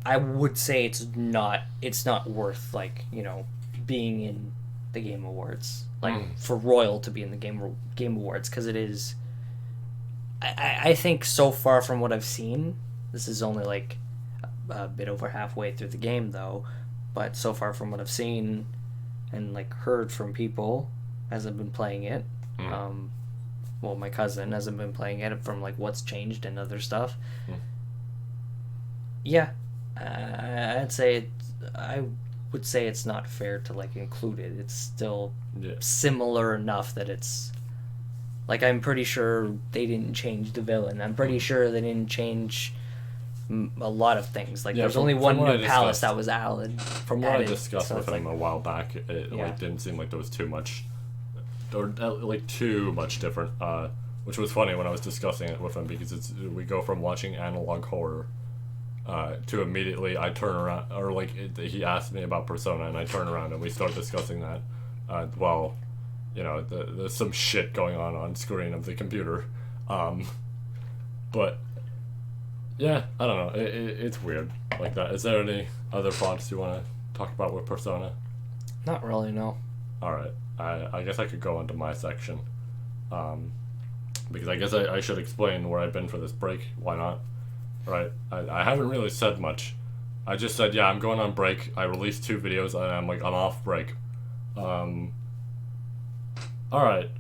I would say it's not worth, like, you know, being in the Game Awards, like for Royal to be in the Game Awards, because it is. I think so far from what I've seen, this is only like a bit over halfway through the game though, but so far from what I've seen and like heard from people as I've been playing it, well, my cousin hasn't been playing it, from like what's changed and other stuff. Yeah, I would say it's not fair to like include it. It's still similar enough that it's like, I'm pretty sure they didn't change the villain. I'm pretty sure they didn't change a lot of things. Like, there's only one new palace that was added. From what I discussed with him a while back, it like didn't seem like there was too much, or like too much different. Which was funny when I was discussing it with him, because we go from watching analog horror to immediately I turn around, or like he asked me about Persona, and I turn around and we start discussing that. Well, you know, there's some shit going on screen of the computer. But yeah, I don't know. It's weird like that. Is there any other thoughts you want to talk about with Persona? Not really, no. All right. I guess I could go into my section. Because I guess I should explain where I've been for this break. Why not? Right. I haven't really said much. I just said, yeah, I'm going on break. I released 2 videos and I'm off break. Alright.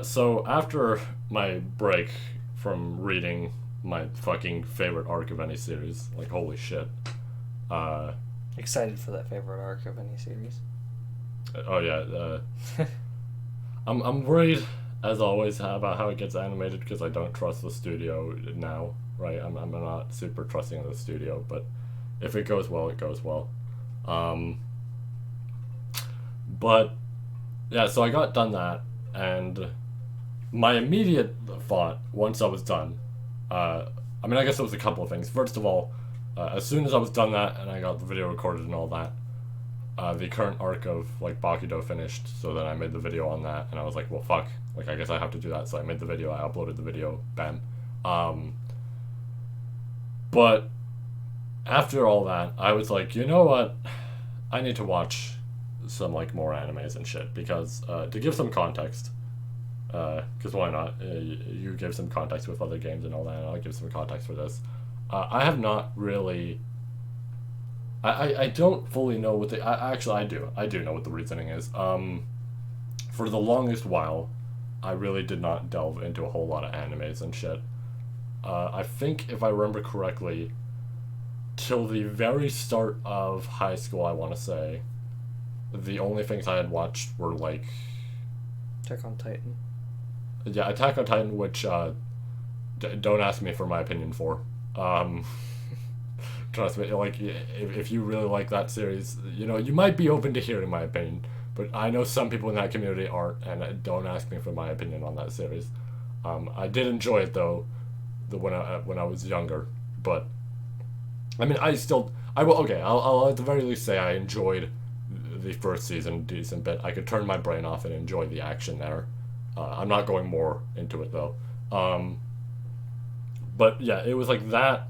So after my break from reading my fucking favorite arc of any series, like holy shit. Excited for that favorite arc of any series. Oh yeah. I'm worried as always about how it gets animated because I don't trust the studio now. Right, I'm not super trusting of the studio, but if it goes well, it goes well. But yeah, so I got done that, and my immediate thought once I was done, I guess it was a couple of things. First of all, as soon as I was done that and I got the video recorded and all that, the current arc of like Bakudo finished, so then I made the video on that, and I was like, well, fuck, like I guess I have to do that. So I made the video, I uploaded the video, bam. But after all that, I was like, you know what? I need to watch some like more animes and shit because to give some context, because why not? You give some context with other games and all that, and I'll give some context for this. I have not really. I don't fully know what the. Actually, I do. I do know what the reasoning is. For the longest while, I really did not delve into a whole lot of animes and shit. I think, if I remember correctly, till the very start of high school, I want to say, the only things I had watched were, like... Attack on Titan. Yeah, Attack on Titan, which, don't ask me for my opinion for. Trust me, like, if you really like that series, you know, you might be open to hearing my opinion, but I know some people in that community aren't, and don't ask me for my opinion on that series. I did enjoy it, though, when I was younger, but I mean I'll at the very least say I enjoyed the first season a decent bit. I could turn my brain off and enjoy the action there. I'm not going more into it though. But yeah, it was like that,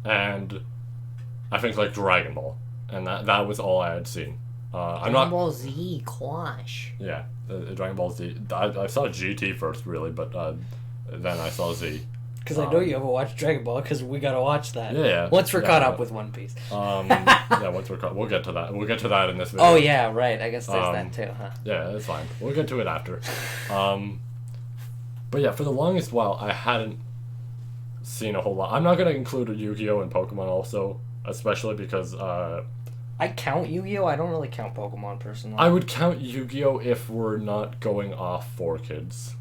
and I think like Dragon Ball, and that was all I had seen. Dragon Ball Z, Quash. Yeah, Dragon Ball Z. I saw GT first really, but then I saw Z. Because I know you haven't watched Dragon Ball, because we gotta watch that. Yeah. Once we're caught up with One Piece. Yeah, once we'll get to that. We'll get to that in this video. Oh yeah, right. I guess there's that too, huh? Yeah, that's fine. We'll get to it after. But yeah, for the longest while, I hadn't seen a whole lot. I'm not gonna include Yu-Gi-Oh! And Pokemon also, especially because I count Yu-Gi-Oh! I don't really count Pokemon personally. I would count Yu-Gi-Oh! If we're not going off 4Kids.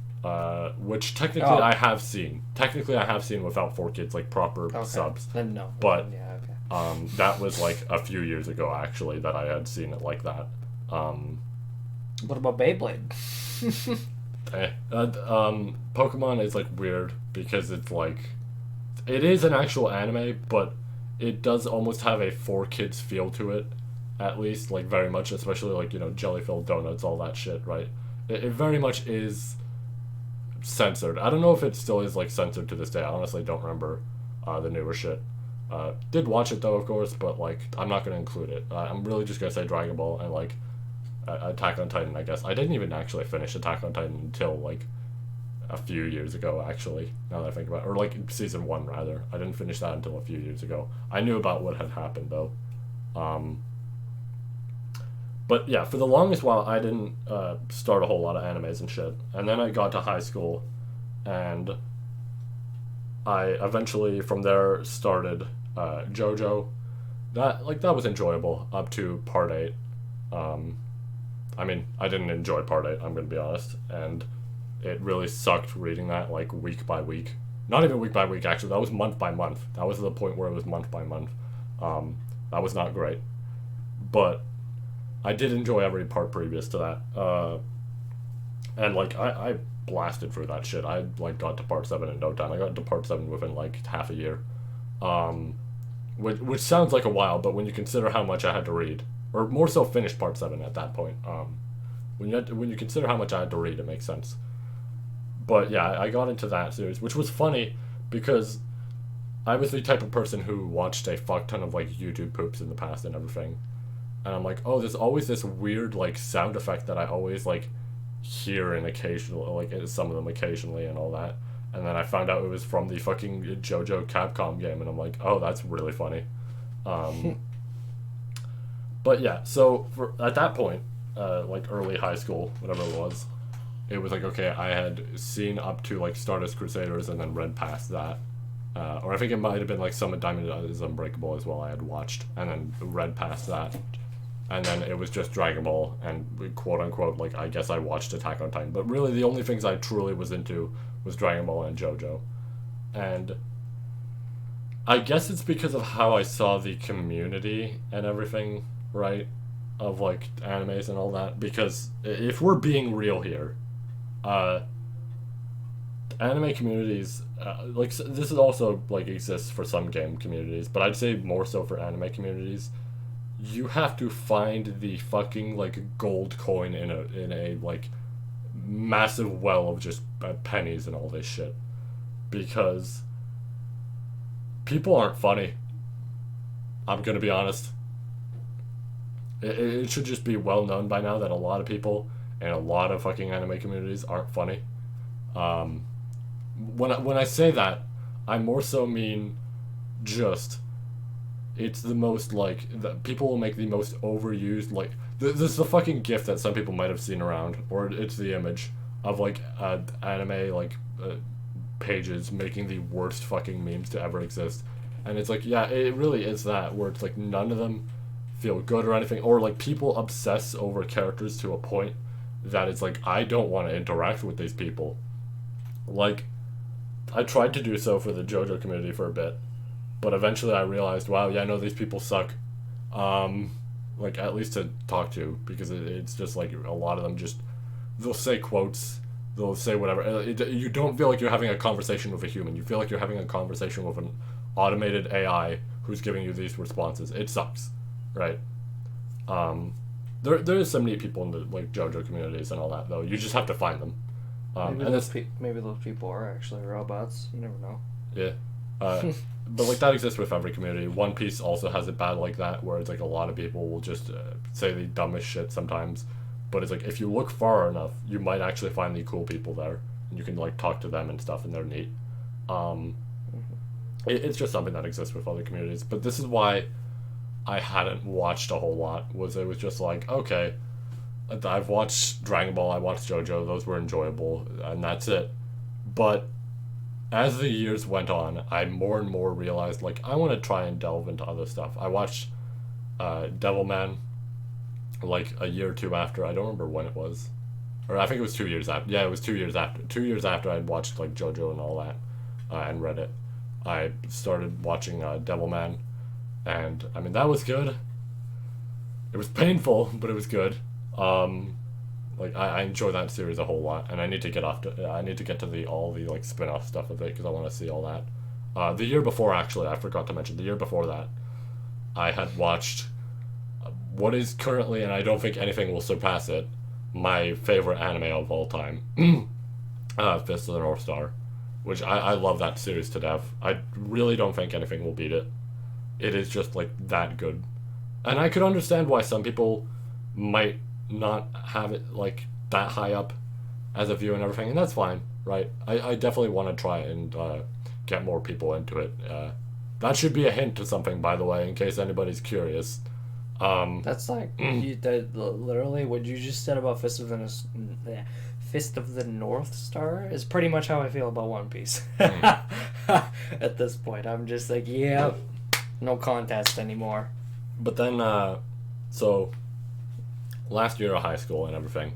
Which technically I have seen. Technically I have seen without 4Kids, like proper subs. Then no. But yeah, okay. That was like a few years ago actually that I had seen it like that. What about Beyblade? Pokemon is like weird because it's like it is an actual anime, but it does almost have a 4Kids feel to it, at least, like very much, especially like, you know, jelly-filled donuts, all that shit, right? It very much is censored. I don't know if it still is like censored to this day. I honestly don't remember the newer shit. Did watch it though, of course, but like I'm not gonna include it. I'm really just gonna say Dragon Ball and like Attack on Titan, I guess. I didn't even actually finish Attack on Titan until like a few years ago, actually, now that I think about it. Or like season 1 rather. I didn't finish that until a few years ago. I knew about what had happened though. But yeah, for the longest while, I didn't start a whole lot of animes and shit. And then I got to high school, and I eventually, from there, started JoJo. That was enjoyable up to part 8. I mean, I didn't enjoy part 8, I'm going to be honest. And it really sucked reading that, like, week by week. Not even week by week, actually. That was month by month. That was the point where it was month by month. That was not great. But I did enjoy every part previous to that. And, like, I blasted through that shit. I, like, got to part 7 in no time. I got to part 7 within, like, half a year. Which sounds like a while, but when you consider how much I had to read, or more so finish part 7 at that point, when you consider how much I had to read, it makes sense. But, yeah, I got into that series, which was funny, because I was the type of person who watched a fuck ton of like YouTube poops in the past and everything, and I'm like, oh, there's always this weird like sound effect that I always like hear in occasional like some of them occasionally and all that, and then I found out it was from the fucking JoJo Capcom game, and I'm like, oh, that's really funny. But yeah, so at that point, like early high school, whatever it was like, okay, I had seen up to like Stardust Crusaders and then read past that. Or I think it might have been like Summit Diamond is Unbreakable as well I had watched, and then read past that. And then it was just Dragon Ball, and quote unquote, like, I guess I watched Attack on Titan. But really, the only things I truly was into was Dragon Ball and JoJo. And I guess it's because of how I saw the community and everything, right? Of, like, animes and all that. Because if we're being real here, anime communities, like, this is also, like, exists for some game communities, but I'd say more so for anime communities. You have to find the fucking like gold coin in a like massive well of just pennies and all this shit, because people aren't funny. I'm gonna be honest. It should just be well known by now that a lot of people and a lot of fucking anime communities aren't funny. When I say that, I more so mean just. It's the most, like, people will make the most overused, like, this is the fucking gif that some people might have seen around, or it's the image of, like, anime, like, pages making the worst fucking memes to ever exist. And it's like, yeah, it really is that, where it's like, none of them feel good or anything, or, like, people obsess over characters to a point that it's like, I don't want to interact with these people. Like, I tried to do so for the JoJo community for a bit, but eventually I realized, wow, yeah, no, these people suck. Like, at least to talk to, because it's just, like, a lot of them just, they'll say quotes, they'll say whatever. You don't feel like you're having a conversation with a human. You feel like you're having a conversation with an automated AI who's giving you these responses. It sucks, right? There is some neat people in the, like, JoJo communities and all that, though. You just have to find them. Maybe those people are actually robots. You never know. Yeah. But, like, that exists with every community. One Piece also has it bad like that, where it's, like, a lot of people will just say the dumbest shit sometimes. But it's, like, if you look far enough, you might actually find the cool people there. And you can, like, talk to them and stuff, and they're neat. It's just something that exists with other communities. But this is why I hadn't watched a whole lot. It was just, like, okay, I've watched Dragon Ball, I watched JoJo, those were enjoyable, and that's it. But as the years went on, I more and more realized, like, I want to try and delve into other stuff. I watched Devilman, like, a year or two after. I don't remember when it was. Or I think it was 2 years after. Yeah, it was 2 years after. 2 years after I'd watched, like, JoJo and all that, and read it. I started watching Devilman, and, I mean, that was good. It was painful, but it was good. Like, I enjoy that series a whole lot, and I need to get to all the like spin-off stuff of it, because I want to see all that. The year before, actually, I forgot to mention, the year before that, I had watched what is currently, and I don't think anything will surpass it, my favorite anime of all time, Fist of the North Star, which I love that series to death. I really don't think anything will beat it. It is just, like, that good. And I could understand why some people might not have it, like, that high up as a view and everything, and that's fine, right? I definitely want to try and get more people into it. That should be a hint to something, by the way, in case anybody's curious. That's like literally what you just said about Fist of the North Star is pretty much how I feel about One Piece. At this point, I'm just like, yeah, no contest anymore. But then, so last year of high school and everything,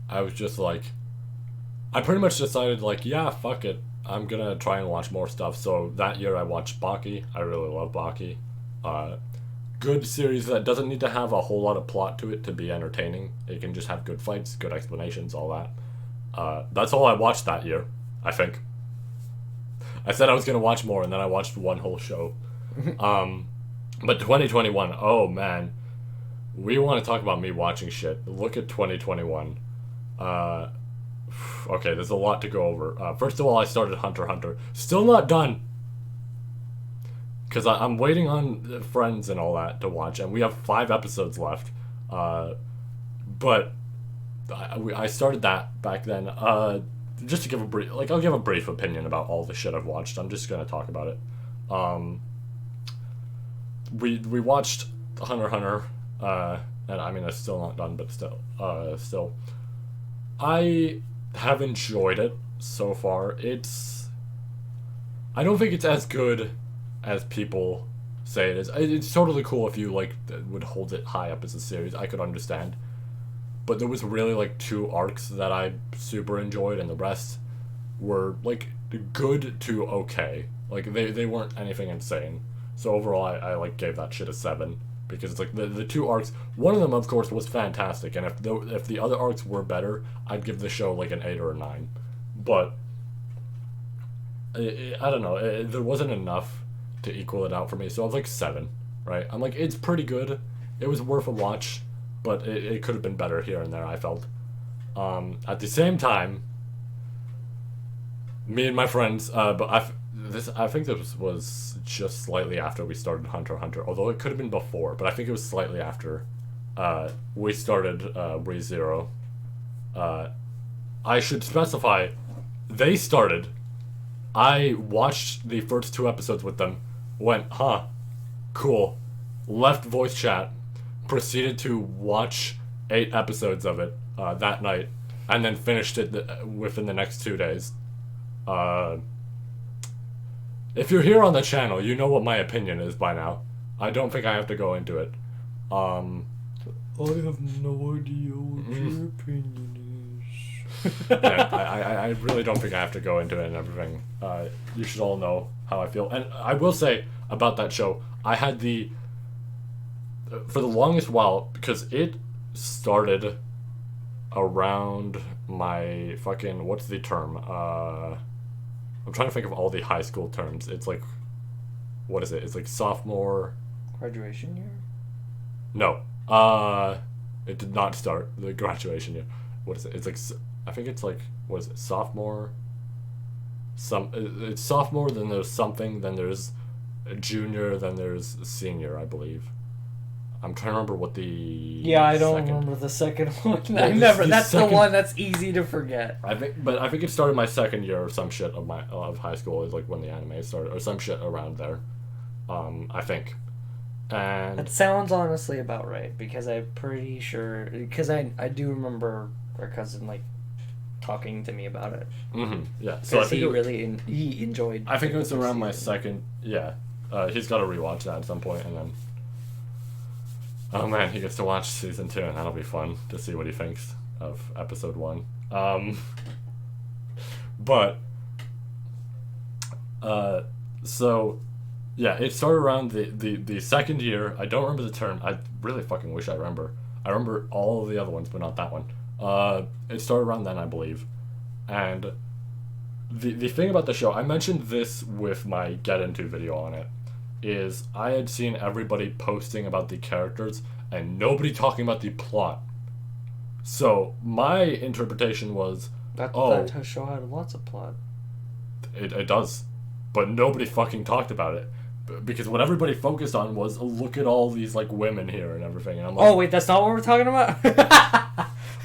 I was just like, I pretty much decided, like, yeah, fuck it, I'm gonna try and watch more stuff. So that year I watched Baki. I really love Baki. Good series that doesn't need to have a whole lot of plot to it to be entertaining. It can just have good fights, good explanations, all that. That's all I watched that year, I think. I said I was gonna watch more, and then I watched one whole show. But 2021, oh man, we want to talk about me watching shit. Look at 2021. Okay, there's a lot to go over. First of all, I started Hunter x Hunter. Still not done. because I'm waiting on Friends and all that to watch, and we have 5 episodes left. But I started that back then. Just to give a brief, I'll give a brief opinion about all the shit I've watched. I'm just gonna talk about it. We watched Hunter x Hunter, and I mean, it's still not done, but still, I have enjoyed it so far. I don't think it's as good as people say it is. It's totally cool if you would hold it high up as a series. I could understand, but there was really 2 arcs that I super enjoyed, and the rest were good to okay. They weren't anything insane. So overall, I gave that shit a 7, because it's the 2 arcs. One of them, of course, was fantastic, and if the other arcs were better, I'd give the show an 8 or a 9. But I don't know. There wasn't enough to equal it out for me, so I was 7. Right? I'm it's pretty good. It was worth a watch, but it could have been better here and there, I felt. At the same time, me and my friends, but I think this was just slightly after we started Hunter x Hunter, although it could have been before, but I think it was slightly after we started ReZero. I should specify, they started. I watched the first 2 episodes with them, went, huh, cool, left voice chat, proceeded to watch 8 episodes of it that night, and then finished it within the next 2 days. If you're here on the channel, you know what my opinion is by now. I don't think I have to go into it. I have no idea what your opinion is. Yeah, I really don't think I have to go into it and everything. You should all know how I feel. And I will say about that show, I had for the longest while, because it started around my fucking, what's the term? I'm trying to think of all the high school terms. It's what is it? It's sophomore... Graduation year? No. It did not start the graduation year. What is it? It's I think it's what is it? Sophomore? It's sophomore, then there's something, then there's a junior, then there's a senior, I believe. I'm trying to remember what the... Yeah, I don't remember the second one. Yeah, that's the one that's easy to forget. I think it started my second year or some shit of high school, is when the anime started, or some shit around there. I think. And that sounds honestly about right, because I'm pretty sure, because I do remember our cousin talking to me about it. Mm-hmm. Yeah. So I think he enjoyed. I think it was around my second. Yeah. He's got to rewatch that at some point, and then. Oh man, he gets to watch season 2, and that'll be fun to see what he thinks of episode 1. But so yeah, it started around the second year. I don't remember the term. I really fucking wish I remember. I remember all of the other ones, but not that one. It started around then, I believe. And the thing about the show, I mentioned this with my get into video on it, is I had seen everybody posting about the characters and nobody talking about the plot. So my interpretation was, that show had lots of plot. It does, but nobody fucking talked about it, because what everybody focused on was, look at all these women here and everything, and I'm oh wait, that's not what we're talking about.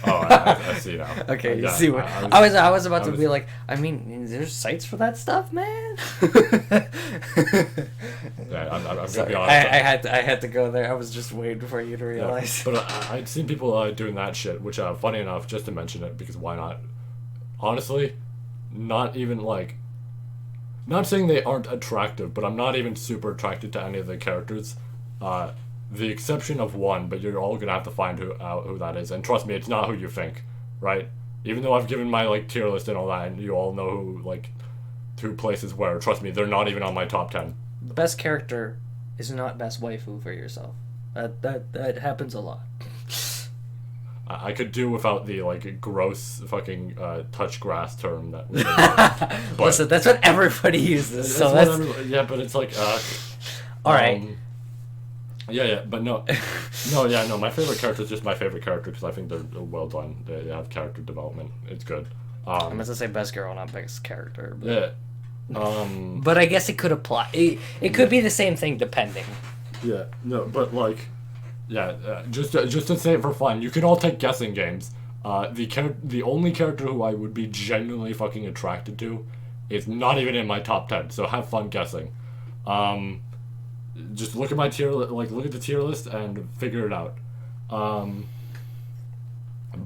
I see now. Okay, you see what I was about to be like. I mean, there's sites for that stuff, man. Yeah, I'm gonna Sorry, be honest. I had to go there. I was just waiting for you to realize. Yeah, but I'd seen people doing that shit, which funny enough, just to mention it, because why not? Honestly, not even not saying they aren't attractive, but I'm not even super attracted to any of the characters. The exception of one, but you're all gonna have to find who that is. And trust me, it's not who you think, right? Even though I've given my tier list and all that, and you all know who 2 places where. Trust me, they're not even on my top 10. The best character is not best waifu for yourself. That happens a lot. I could do without the gross fucking touch grass term that. Listen, that's what everybody uses. So that's yeah, but it's all right. Yeah, but no. My favorite character is just my favorite character, because I think they're well done. They have character development. It's good. I'm going to say best girl, not best character. But... Yeah. But I guess it could apply. It could be the same thing depending. Yeah, no, but like, just to say it for fun, you can all take guessing games. The only character who I would be genuinely fucking attracted to is not even in my top 10, so have fun guessing. Just look at my look at the tier list and figure it out.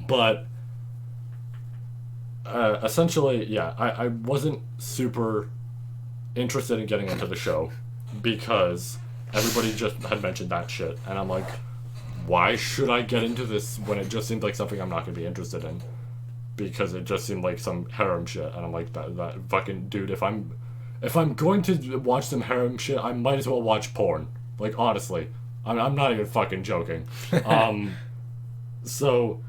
But essentially, yeah, I wasn't super interested in getting into the show because everybody just had mentioned that shit, and I'm like, why should I get into this when it just seemed like something I'm not gonna be interested in? Because it just seemed like some harem shit, and I'm like, that fucking dude. If I'm going to watch some harem shit, I might as well watch porn. Like, honestly, I'm not even fucking joking. So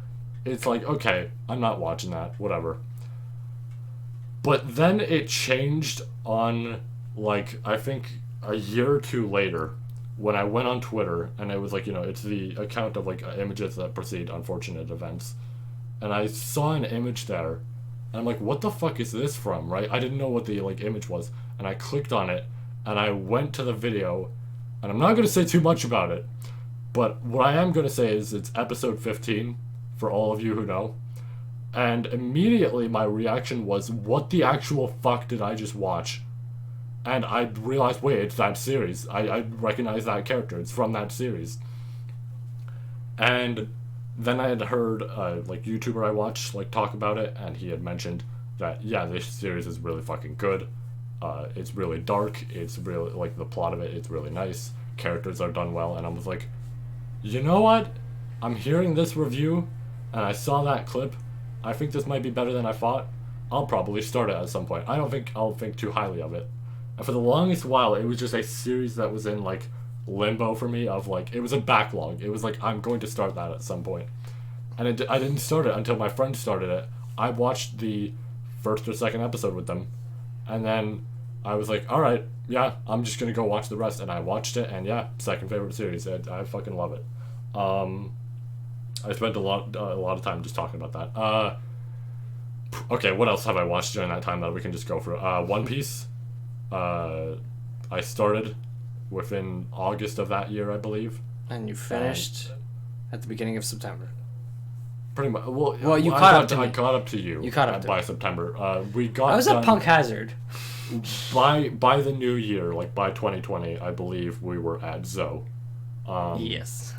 it's like, okay, I'm not watching that, whatever. But then it changed on, like, I think a year or two later, when I went on Twitter, and it was like, it's the account of, like, images that precede unfortunate events. And I saw an image there, and I'm like, what the fuck is this from, right? I didn't know what the, like, image was. And I clicked on it, and I went to the video, and I'm not going to say too much about it, but what I am going to say is it's episode 15, for all of you who know. And immediately my reaction was, what the actual fuck did I just watch? And I realized, wait, it's that series. I recognize that character. It's from that series. And then I had heard, like, YouTuber I watched, like, talk about it, and he had mentioned that, yeah, this series is really fucking good. It's really dark. It's really, like, the plot of it, it's really nice. Characters are done well. And I was like, you know what? I'm hearing this review, and I saw that clip. I think this might be better than I thought. I'll probably start it at some point. I don't think I'll think too highly of it. And for the longest while, it was just a series that was in, like, limbo for me of, like, it was a backlog. It was like, I'm going to start that at some point. And I didn't start it until my friend started it. I watched the first or second episode with them. And then I was like, alright, yeah, I'm just going to go watch the rest. And I watched it, and yeah, second favorite series. I fucking love it. I spent a lot of time just talking about that. Okay, what else have I watched during that time that we can just go through? One Piece. I started within August of that year, I believe. And you finished at the beginning of September. Pretty much. Well, you caught up to me. I caught up to you. You caught up by September. I was at Punk Hazard. By the new year, like by 2020, I believe we were at Zoe. Yes.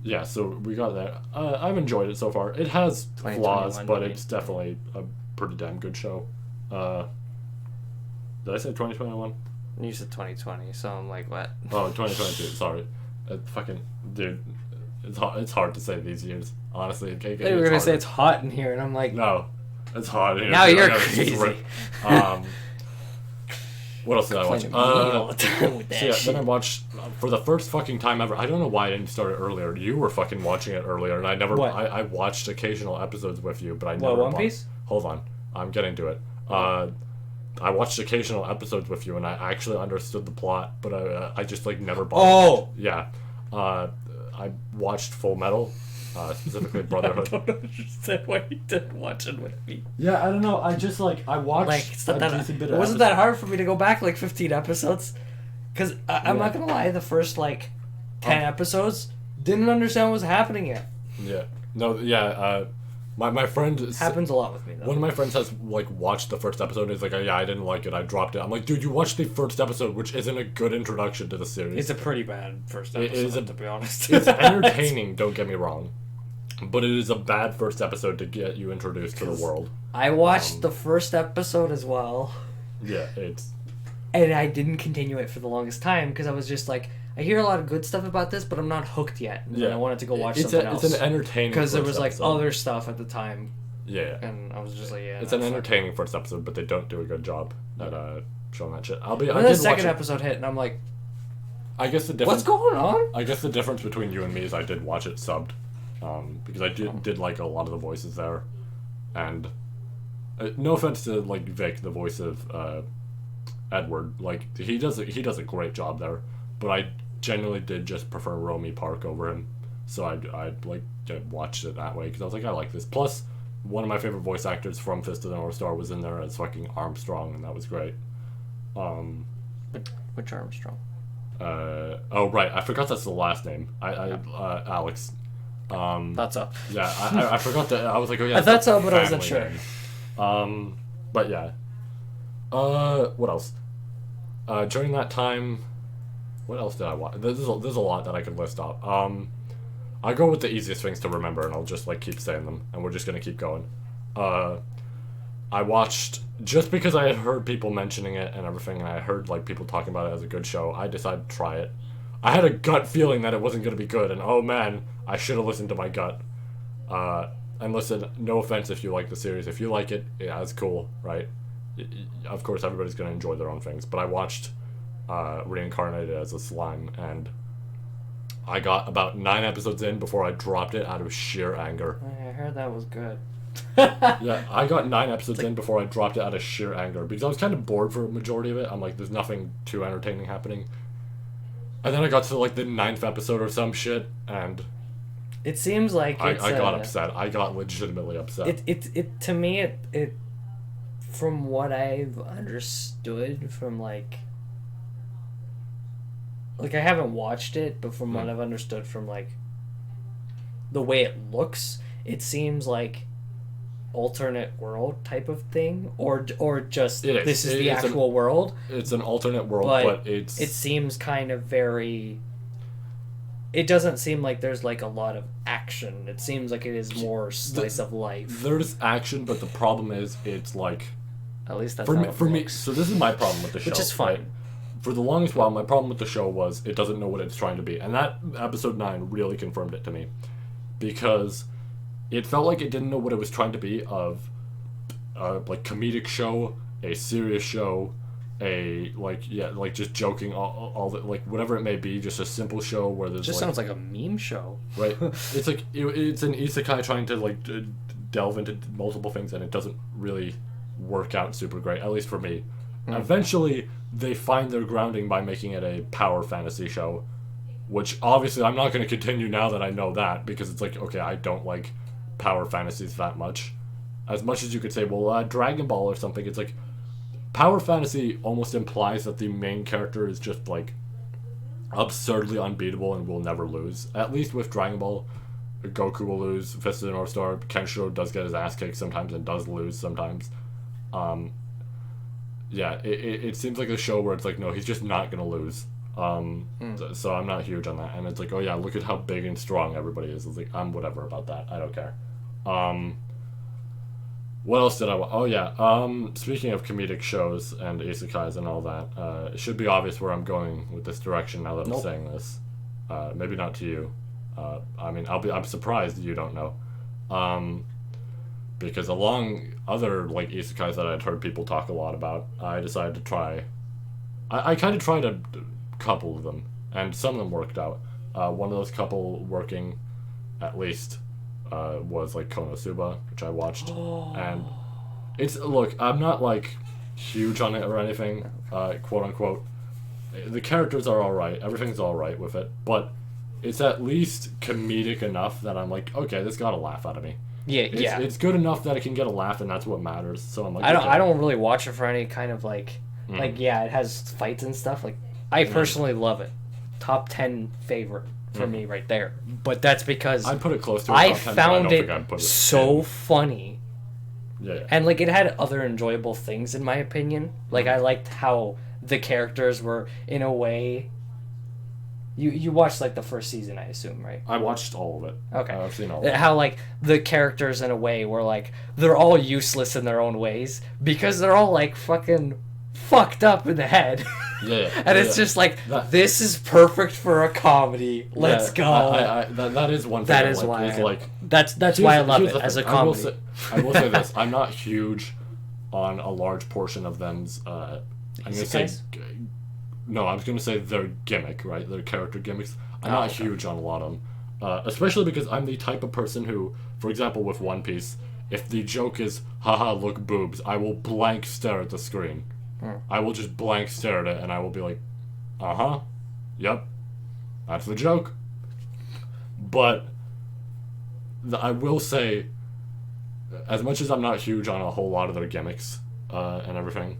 Yeah, so we got that. I've enjoyed it so far. It has flaws, but it's definitely a pretty damn good show. Did I say 2021? You said 2020, so I'm like, what? Oh, 2022, sorry. Fucking, dude, it's hard to say these years. Honestly, you were going to say it's hot in here, and I'm like... No, it's hot in here. Now you're crazy. What else did I watch? All the time with that shit. Then I watched, for the first fucking time ever, I don't know why I didn't start it earlier. You were fucking watching it earlier, and I never... I watched occasional episodes with you, but I never... What, One Piece? Hold on. I'm getting to it. I watched occasional episodes with you, and I actually understood the plot, but I just, like, never bothered. Oh! Yeah. I watched Full Metal, specifically Brotherhood. I don't understand why you didn't watch it with me. Yeah, I don't know. I just, like, I watched it wasn't that hard for me to go back, like, 15 episodes. Because I'm not going to lie, the first, like, 10 episodes, didn't understand what was happening yet. Yeah. No, yeah, my friend... Happens a lot with me, though. One of my friends has, like, watched the first episode and is like, oh, yeah, I didn't like it, I dropped it. I'm like, dude, you watched the first episode, which isn't a good introduction to the series. It's a pretty bad first episode, to be honest. It's entertaining, don't get me wrong. But it is a bad first episode to get you introduced to the world. I watched the first episode as well. Yeah, And I didn't continue it for the longest time, because I was just like... I hear a lot of good stuff about this, but I'm not hooked yet. And I wanted to go watch something else. It's an entertaining because there was, like, episode. Other stuff at the time. Yeah. And I was just like, yeah. It's an entertaining first episode, but they don't do a good job at showing that shit. And then the second episode hit, and I'm like... I guess the difference... What's going on? I guess the difference between you and me is I did watch it subbed. Because I did like a lot of the voices there. And... no offense to, like, Vic, the voice of Edward. Like, he does a great job there. But I genuinely did just prefer Romy Park over him, so I like watched it that way because I was like, I like this. Plus, one of my favorite voice actors from Fist of the North Star was in there as fucking Armstrong, and that was great. Which Armstrong? Oh right, I forgot that's the last name. Alex. Thought so. Yeah, I forgot that. I was like, oh yeah. I thought so, but I wasn't sure. But yeah. What else? During that time, what else did I watch? There's a lot that I could list off. I go with the easiest things to remember, and I'll just like keep saying them, and we're just gonna keep going. I watched, just because I had heard people mentioning it and everything, and I heard like people talking about it as a good show, I decided to try it. I had a gut feeling that it wasn't going to be good, and oh man, I should have listened to my gut. And listen, no offense if you like the series. If you like it, yeah, it's cool, right? Of course, everybody's going to enjoy their own things, but I watched Reincarnated as a Slime, and I got about 9 episodes in before I dropped it out of sheer anger. I heard that was good. Yeah, I got 9 episodes in before I dropped it out of sheer anger because I was kind of bored for a majority of it. I'm like, there's nothing too entertaining happening. And then I got to like the 9th episode or some shit, and it seems like I got upset. I got legitimately upset. It to me it from what I've understood from like I haven't watched it, but from what I've understood from like the way it looks, it seems like alternate world type of thing, or just this is the actual world. It's an alternate world, but it seems kind of very. It doesn't seem like there's like a lot of action. It seems like it is more slice of life. There's action, but the problem is it's like. At least that's for me. So this is my problem with the show, which is fine. Right? For the longest while, my problem with the show was it doesn't know what it's trying to be, and that episode 9 really confirmed it to me, because it felt like it didn't know what it was trying to be of like comedic show, a serious show, a like just joking, all the, like whatever it may be, just a simple show where there's just sounds like a meme show, right? It's like it's an isekai trying to like delve into multiple things, and it doesn't really work out super great, at least for me. Eventually they find their grounding by making it a power fantasy show, which obviously I'm not going to continue now that I know that, because it's like, okay, I don't like power fantasies that much. As much as you could say, well, Dragon Ball or something, it's like power fantasy almost implies that the main character is just like absurdly unbeatable and will never lose. At least with Dragon Ball, Goku will lose, Fist of the North Star, Kenshiro does get his ass kicked sometimes and does lose sometimes. Yeah, it seems like a show where it's like, no, he's just not gonna lose. So I'm not huge on that. And it's like, oh yeah, look at how big and strong everybody is. It's like, I'm whatever about that. I don't care. What else did I watch? Oh yeah, speaking of comedic shows and isekais and all that, it should be obvious where I'm going with this direction now that I'm saying this. Maybe not to you. I mean, I'm surprised you don't know. Because along other like isekais that I'd heard people talk a lot about, I decided to try. I kind of tried a couple of them, and some of them worked out. One of those couple working, at least, was like Konosuba, which I watched, and look, I'm not like huge on it or anything, quote unquote. The characters are all right, everything's all right with it, but it's at least comedic enough that I'm like, okay, this got a laugh out of me. Yeah, it's good enough that it can get a laugh, and that's what matters. So I'm like, I don't really watch it for any kind of like yeah, it has fights and stuff. Like I personally love it. Top 10 favorite for me right there. But that's because I put it close to. I found it so funny. Yeah. And like it had other enjoyable things in my opinion. Like I liked how the characters were in a way. You watched like the first season, I assume, right? I watched all of it. Okay. I've seen all of it. How like the characters in a way were like they're all useless in their own ways because they're all like fucking fucked up in the head. Yeah. And it's just like this is perfect for a comedy. Let's go. That is one thing. That is why. That's why I love it as a comedy. I will say this: I'm not huge on a large portion of them's. I'm gonna say. No, I was going to say their gimmick, right? Their character gimmicks. I'm not huge on a lot of them. Especially because I'm the type of person who, for example, with One Piece, if the joke is, haha, look boobs, I will blank stare at the screen. I will just blank stare at it, and I will be like, uh-huh, yep, that's the joke. But I will say, as much as I'm not huge on a whole lot of their gimmicks and everything,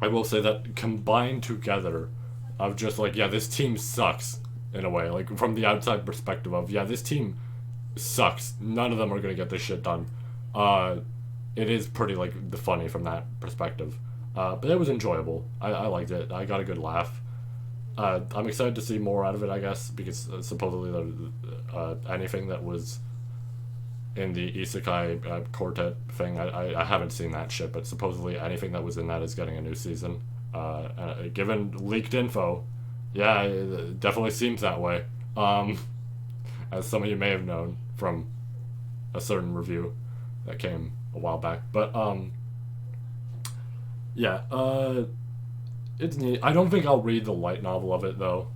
I will say that combined together of just like, yeah, this team sucks in a way, like from the outside perspective of, yeah, this team sucks. None of them are gonna get this shit done. It is pretty like funny from that perspective. But it was enjoyable. I liked it. I got a good laugh. I'm excited to see more out of it, I guess, because supposedly anything that was in the Isekai quartet thing, I haven't seen that shit, but supposedly anything that was in that is getting a new season. Given leaked info, yeah, it definitely seems that way. As some of you may have known from a certain review that came a while back. But, yeah, it's neat. I don't think I'll read the light novel of it, though.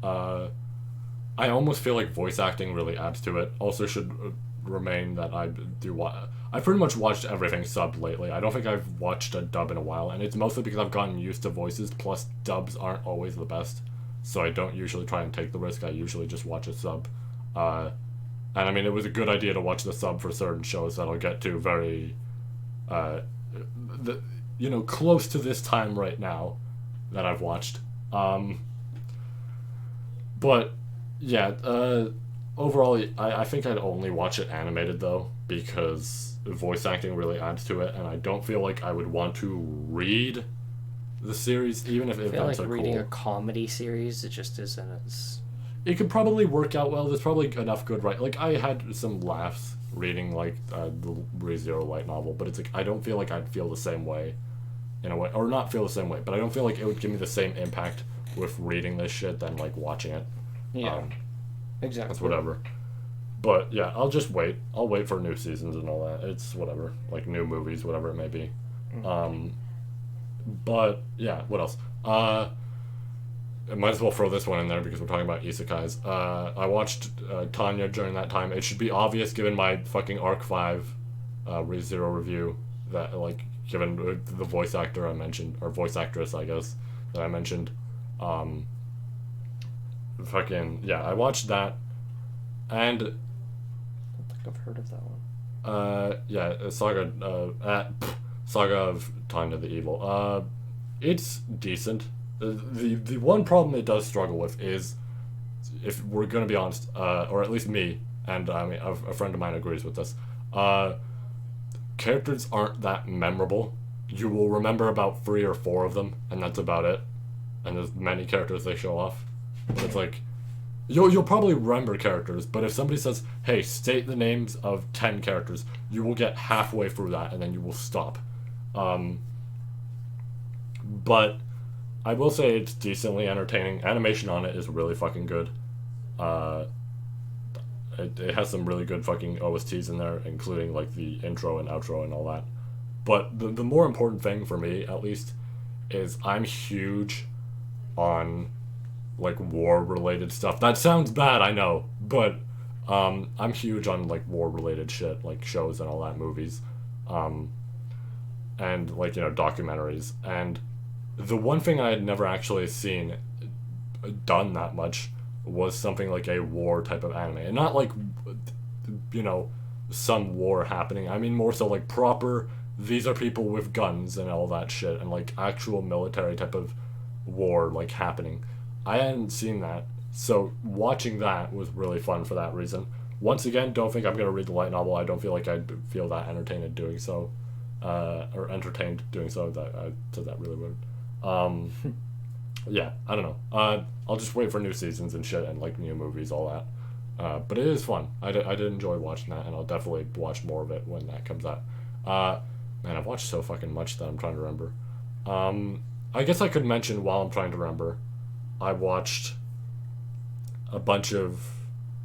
I almost feel like voice acting really adds to it. Also should remain that I pretty much watched everything subbed lately. I don't think I've watched a dub in a while, and it's mostly because I've gotten used to voices, plus dubs aren't always the best, so I don't usually try and take the risk. I usually just watch a sub. And I mean, it was a good idea to watch the sub for certain shows that I'll get to very, close to this time right now that I've watched. But, yeah, overall, I think I'd only watch it animated, though, because voice acting really adds to it, and I don't feel like I would want to read the series, even if events are cool. Reading a comedy series, it just isn't as... It could probably work out well. There's probably enough good like, I had some laughs reading, like, the ReZero light novel, but it's like, I don't feel like I'd feel the same way, in a way, or not feel the same way, but I don't feel like it would give me the same impact with reading this shit than, like, watching it. Yeah, exactly. That's whatever. But, yeah, I'll just wait. I'll wait for new seasons and all that. It's whatever. Like, new movies, whatever it may be. But, yeah, what else? I might as well throw this one in there because we're talking about isekais. I watched Tanya during that time. It should be obvious, given my fucking Arc 5 ReZero review, that, like, given the voice actor I mentioned, or voice actress, I guess, that I mentioned. Fucking, yeah, I watched that, and... I don't think I've heard of that one. Yeah, Saga of Tanya the Evil. It's decent. The one problem it does struggle with is, if we're gonna be honest, or at least me, and I mean a friend of mine agrees with this, characters aren't that memorable. You will remember about 3 or 4 of them, and that's about it. And there's many characters they show off, but it's like, you'll probably remember characters, but if somebody says, hey, state the names of 10 characters, you will get halfway through that, and then you will stop. But I will say it's decently entertaining. Animation on it is really fucking good. It has some really good fucking OSTs in there, including like the intro and outro and all that. But the more important thing for me, at least, is I'm huge on like war related stuff. That sounds bad, I know, but I'm huge on like war related shit, like shows and all that, movies, and like, you know, documentaries. And the one thing I had never actually seen done that much was something like a war type of anime, and not like, you know, some war happening. I mean more so like proper, these are people with guns and all that shit, and like actual military type of war like happening. I hadn't seen that, so watching that was really fun for that reason. Once again, don't think I'm gonna read the light novel. I don't feel like I'd feel that entertained doing so, or entertained doing so. That I said that really weird. Yeah, I don't know. I'll just wait for new seasons and shit, and like new movies, all that. But it is fun. I did enjoy watching that, and I'll definitely watch more of it when that comes out. Man, I've watched so fucking much that I'm trying to remember. I guess I could mention while I'm trying to remember, I watched a bunch of...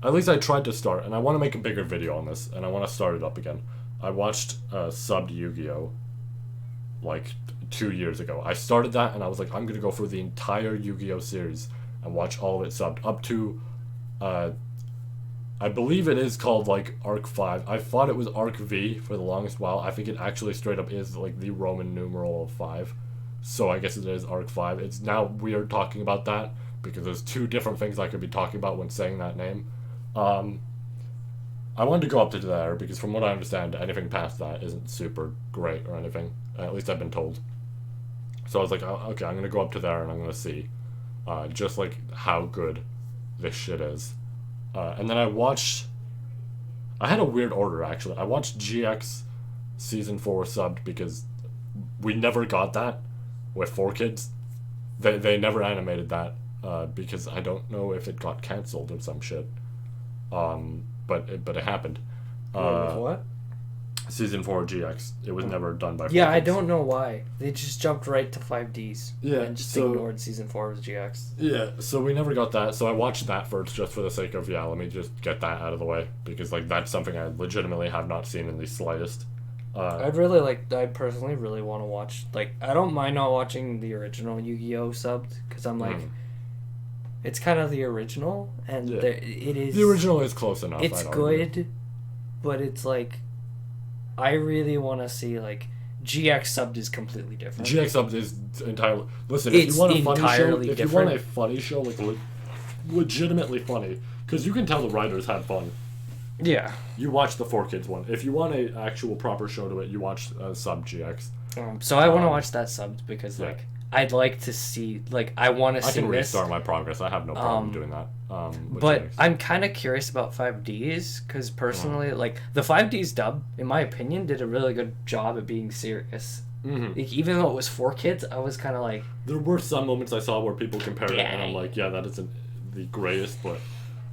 At least I tried to start, and I want to make a bigger video on this, and I want to start it up again. I watched subbed Yu-Gi-Oh! Like 2 years ago. I started that, and I was like, I'm going to go through the entire Yu-Gi-Oh! Series and watch all of it subbed, up to... I believe it is called, like, Arc 5. I thought it was Arc V for the longest while. I think it actually straight up is, like, the Roman numeral of 5. So I guess it is Arc 5. It's now weird talking about that, because there's 2 different things I could be talking about when saying that name. I wanted to go up to there, because from what I understand, anything past that isn't super great or anything. At least I've been told. So I was like, oh, okay, I'm gonna go up to there and I'm gonna see, just like how good this shit is. And then I had a weird order actually. I watched GX season 4 subbed because we never got that with 4Kids. They never animated that because I don't know if it got canceled or some shit. But it happened. What? Season 4 GX. It was never done by 4Kids. Yeah, I don't know why. They just jumped right to 5Ds. Yeah, And just so- ignored season 4 of GX. Yeah, so we never got that. So I watched that first just for the sake of, let me just get that out of the way. Because, like, that's something I legitimately have not seen in the slightest. I personally really want to watch, like, I don't mind not watching the original Yu-Gi-Oh! Subbed, because I'm like, it's kind of the original, and Yeah. it is... The original is close enough. It's I'd argue. good, but it's like, I really want to see, like, GX subbed is completely different. GX Sub is entirely... Listen, It's if you want a funny show, entirely if you want a different. funny show, like, legitimately funny, because you can tell the writers had fun. Yeah. You watch the 4Kids one. If you want a actual proper show to it, you watch Sub GX. So I want to watch that subbed because, yeah. like, I'd like to see, like, I want to see I can this. restart my progress. I have no problem doing that. With But GX. I'm kind of curious about 5Ds because personally, like, the 5Ds dub, in my opinion, did a really good job at being serious. Mhm. Like, even though it was 4Kids, I was kind of like, There were some moments I saw where people compared it, and I'm like, yeah, that isn't the greatest, but...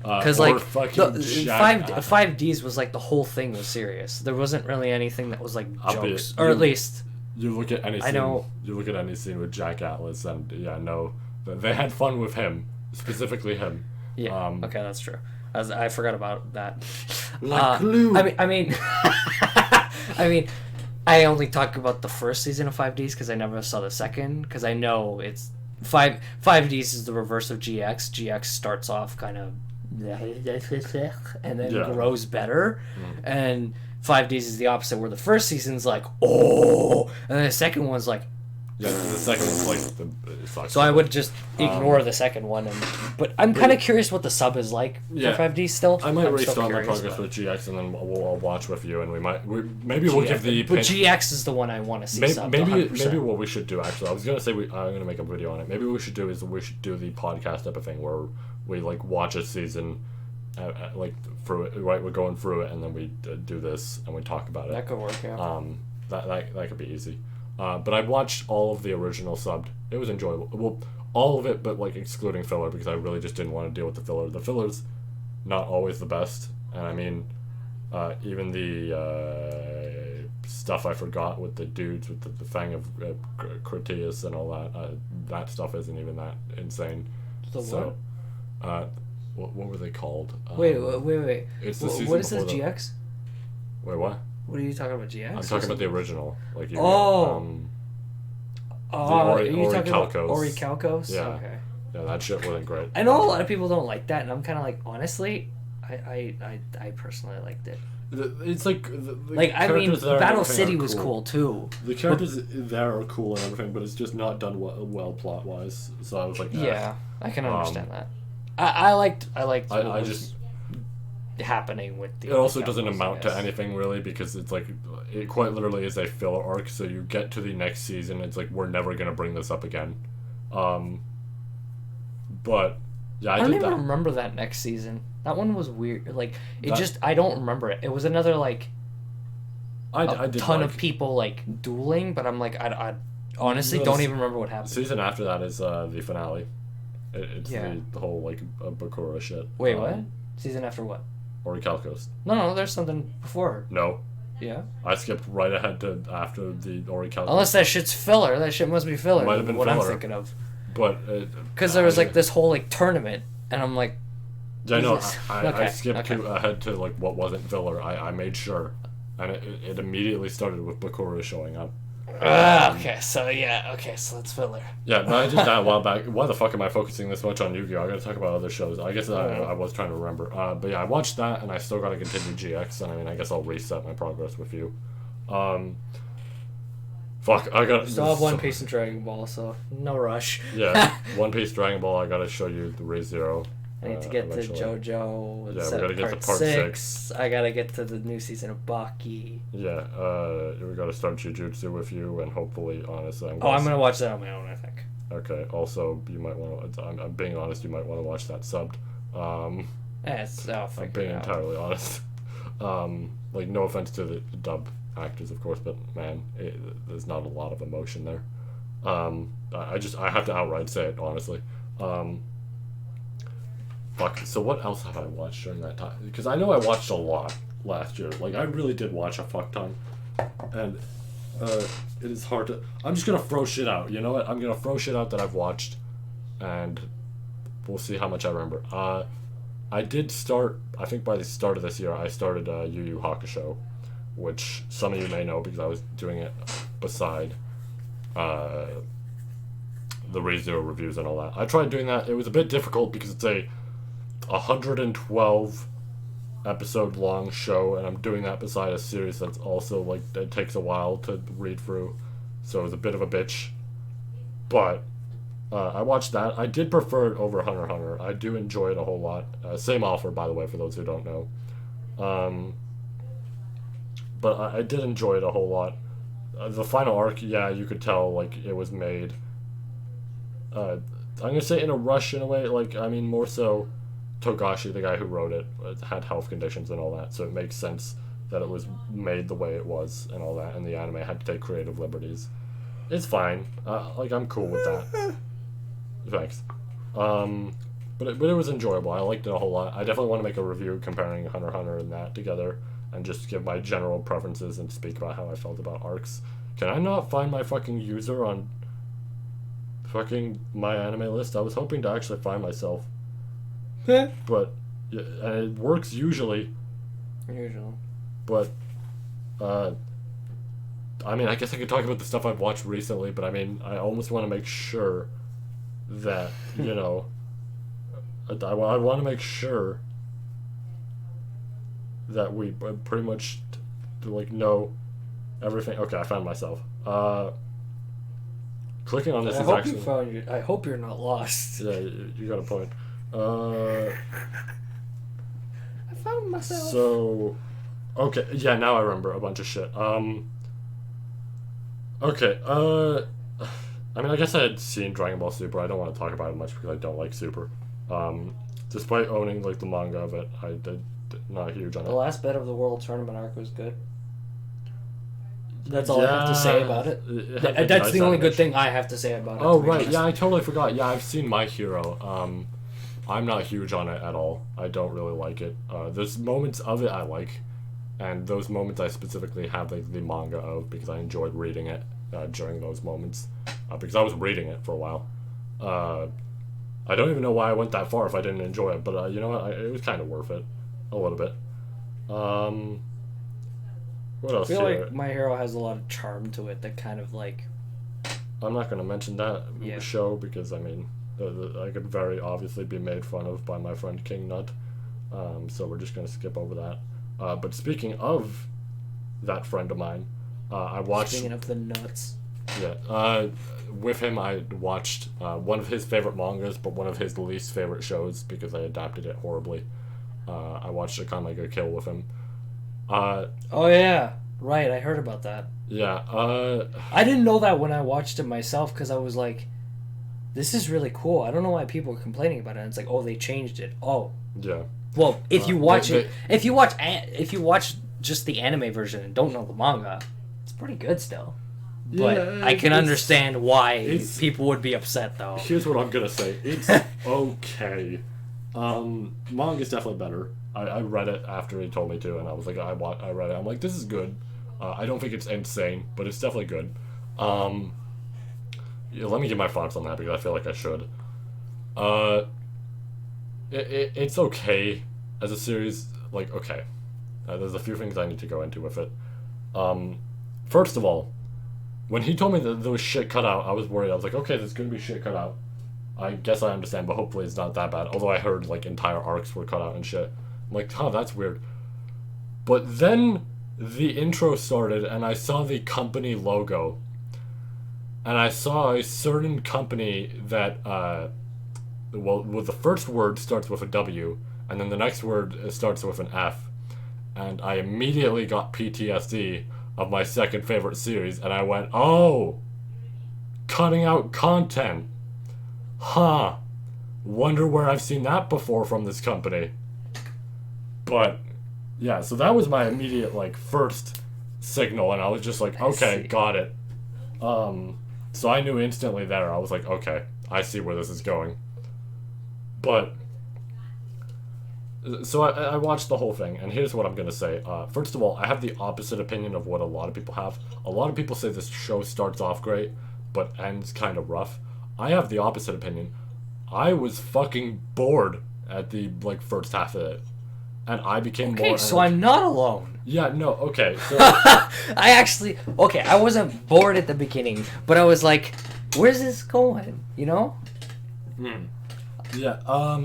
because or like fucking the Jack- 5Ds was like the whole thing was serious. There wasn't really anything that was like I'll be- jokes, or at least You look at any scene, I know- You look at any scene with Jack Atlas, and no, they had fun with him, specifically him. yeah. Okay, that's true. I forgot about that. Like glue. I mean, I mean, I only talk about the first season of 5Ds because I never saw the second. Because I know it's 5Ds is the reverse of GX. GX starts off kind of and then Yeah. grows better, and 5Ds is the opposite, where the first season's like, oh, and then the second one's like, Yeah, the second one's like it sucks. so I would just ignore the second one, but I'm kind of curious what the sub is like Yeah. for 5D still. I might I'm still restart my curious progress about with GX, and then I'll watch with you, and maybe we'll give the but GX is the one I want to see subbed maybe 100%. what we should do actually. I was gonna say I'm gonna make a video on it. Maybe what we should do is we should do the podcast type of thing where we like watch a season, like through it. Right, we're going through it, and then we do this and we talk about it. That could work, yeah. That could be easy. But I watched all of the original subbed. It was enjoyable. Well, all of it, but like excluding filler because I really just didn't want to deal with the filler. The filler's not always the best, and I mean, even the stuff I forgot with the dudes with the thing of Critias and all that. That stuff isn't even that insane. The So, what were they called? Wait. It's the season What is this, before the- GX? Wait, what? What are you talking about, GX? I'm talking about the original. Like Are you Ori talking about Calcos. Ori Calcos? Yeah. Okay. Yeah, that shit wasn't great. I know a lot of people don't like that, and I'm kind of like, honestly, I personally liked it. It's like Like, I mean, characters there and Battle everything City are was cool too. The characters there are cool and everything, but it's just not done well plot wise. So I was like, Yeah, I can understand that. I liked I what was just happening with the. it also Calcos, doesn't I amount to guess. anything really because it's like it quite literally is a filler arc. So you get to the next season, it's like we're never gonna bring this up again. But yeah, I don't did even that. remember that next season. That one was weird. Like That- I don't remember it. It was another like I a did ton like, of people like dueling, but I'm like I honestly No, don't this- even remember what happened. season after that is the finale. It's Yeah. the whole like Bakura shit. Wait, what? Season after what? Ori Calcos. No, there's something before her. No, Yeah. I skipped right ahead to after the Ori Calcos. Unless that shit's filler. That shit must be filler. Might have been what I'm filler. thinking of. But Because there was like this whole like tournament, and I'm like, Yeah, I know. Jesus. I Okay, skipped okay. ahead to like what wasn't filler. I made sure, and it immediately started with Bakura showing up. okay, so that's filler. Yeah, but I did that a while back. Why the fuck am I focusing this much on Yu-Gi-Oh? I gotta talk about other shows. I guess I was trying to remember. But yeah, I watched that, and I still gotta continue GX. And I mean, I guess I'll reset my progress with you. Fuck, I got. Still have One Piece and Dragon Ball, so no rush. Yeah, One Piece, Dragon Ball. I gotta show you the Re:Zero. I need to get eventually. to JoJo. Yeah, we gotta get to part 6. I gotta get to the new season of Baki. Yeah, we gotta start Jujutsu with you, and hopefully, honestly, I'm gonna watch that on my own, I think. Okay, also, you might want to, I'm being honest, you might want to watch that subbed. I'll I'm being entirely honest. Like, no offense to the dub actors, of course, but man, there's not a lot of emotion there. I have to outright say it, honestly. Fuck, so what else have I watched during that time? Because I know I watched a lot last year. Like, I really did watch a fuck ton. And, it is hard to... I'm just gonna throw shit out, you know what? I'm gonna throw shit out that I've watched, and we'll see how much I remember. I did start, I think by the start of this year, I started Yu Yu Hakusho, which some of you may know because I was doing it beside the ReZero reviews and all that. I tried doing that. It was a bit difficult because it's a 112 episode long show, and I'm doing that beside a series that's also, like, it takes a while to read through, so it was a bit of a bitch. But I watched that. I did prefer it over Hunter x Hunter. I do enjoy it a whole lot. Same author, by the way, for those who don't know. But I did enjoy it a whole lot. The final arc, yeah, you could tell, like, it was made, I'm gonna say in a rush in a way. Like, I mean, more so Togashi, the guy who wrote it, had health conditions and all that, so it makes sense that it was made the way it was and all that, and the anime had to take creative liberties. It's fine. Like, I'm cool with that. Thanks. But it was enjoyable. I liked it a whole lot. I definitely want to make a review comparing Hunter x Hunter and that together, and just give my general preferences and speak about how I felt about arcs. Can I not find my fucking user on fucking my anime list? I was hoping to actually find myself. But, yeah, and it works usually. But, I mean, I guess I could talk about the stuff I've watched recently, but I mean, I almost want to make sure that, you know, I want to make sure that we pretty much, like, know everything. Okay, I found myself. Clicking on this is actually... I hope you're not lost. Yeah, you got a point. I found myself. So, okay, yeah, now I remember a bunch of shit. Okay, I mean, I guess I had seen Dragon Ball Super. I don't want to talk about it much because I don't like Super. Despite owning, like, the manga of it, I did not huge on it. The last bit of the World Tournament arc was good. That's all I have to say about it. That's the only good thing I have to say about it. Oh, right, yeah, I totally forgot. Yeah, I've seen My Hero. I'm not huge on it at all. I don't really like it. There's moments of it I like, and those moments I specifically have, like, the manga of, because I enjoyed reading it during those moments, because I was reading it for a while. I don't even know why I went that far if I didn't enjoy it, but you know what, it was kind of worth it, a little bit. What else? I feel like My Hero has a lot of charm to it that kind of, like... I'm not going to mention that show because, I mean, I could very obviously be made fun of by my friend King Nut, so we're just going to skip over that. But speaking of that friend of mine, I watched... Speaking of the nuts. Yeah, with him I watched one of his favorite mangas, but one of his least favorite shows because I adapted it horribly. I watched Akame ga Kill with him. Oh yeah, right, I heard about that. Yeah, I didn't know that when I watched it myself because I was like, this is really cool. I don't know why people are complaining about it. And it's like, oh, they changed it. Oh. Yeah. Well, if you watch if you watch just the anime version and don't know the manga, it's pretty good still. But yeah, I can understand why people would be upset, though. Here's what I'm gonna say. It's okay. Manga's definitely better. I read it after he told me to, and I was like, I read it. I'm like, this is good. I don't think it's insane, but it's definitely good. Yeah, let me give my thoughts on that because I feel like I should. It's okay as a series. Like, okay. There's a few things I need to go into with it. First of all, when he told me that there was shit cut out, I was worried. I was like, okay, there's gonna be shit cut out. I guess I understand, but hopefully it's not that bad. Although I heard, like, entire arcs were cut out and shit. I'm like, oh, that's weird. But then the intro started, and I saw the company logo. And I saw a certain company that well, the first word starts with a W, and then the next word starts with an F, and I immediately got PTSD of my second favorite series, and I went, oh, cutting out content. Huh. Wonder where I've seen that before from this company. But, yeah, so that was my immediate, like, first signal, and I was just like, okay, got it. So I knew instantly there. I was like, okay, I see where this is going. But, so I watched the whole thing, and here's what I'm going to say. First of all, I have the opposite opinion of what a lot of people have. A lot of people say this show starts off great, but ends kind of rough. I have the opposite opinion. I was fucking bored at the, like, first half of it. And I became more... Okay, so I'm not alone. Yeah, no, okay, so... I wasn't bored at the beginning, but I was like, where's this going, you know? Yeah,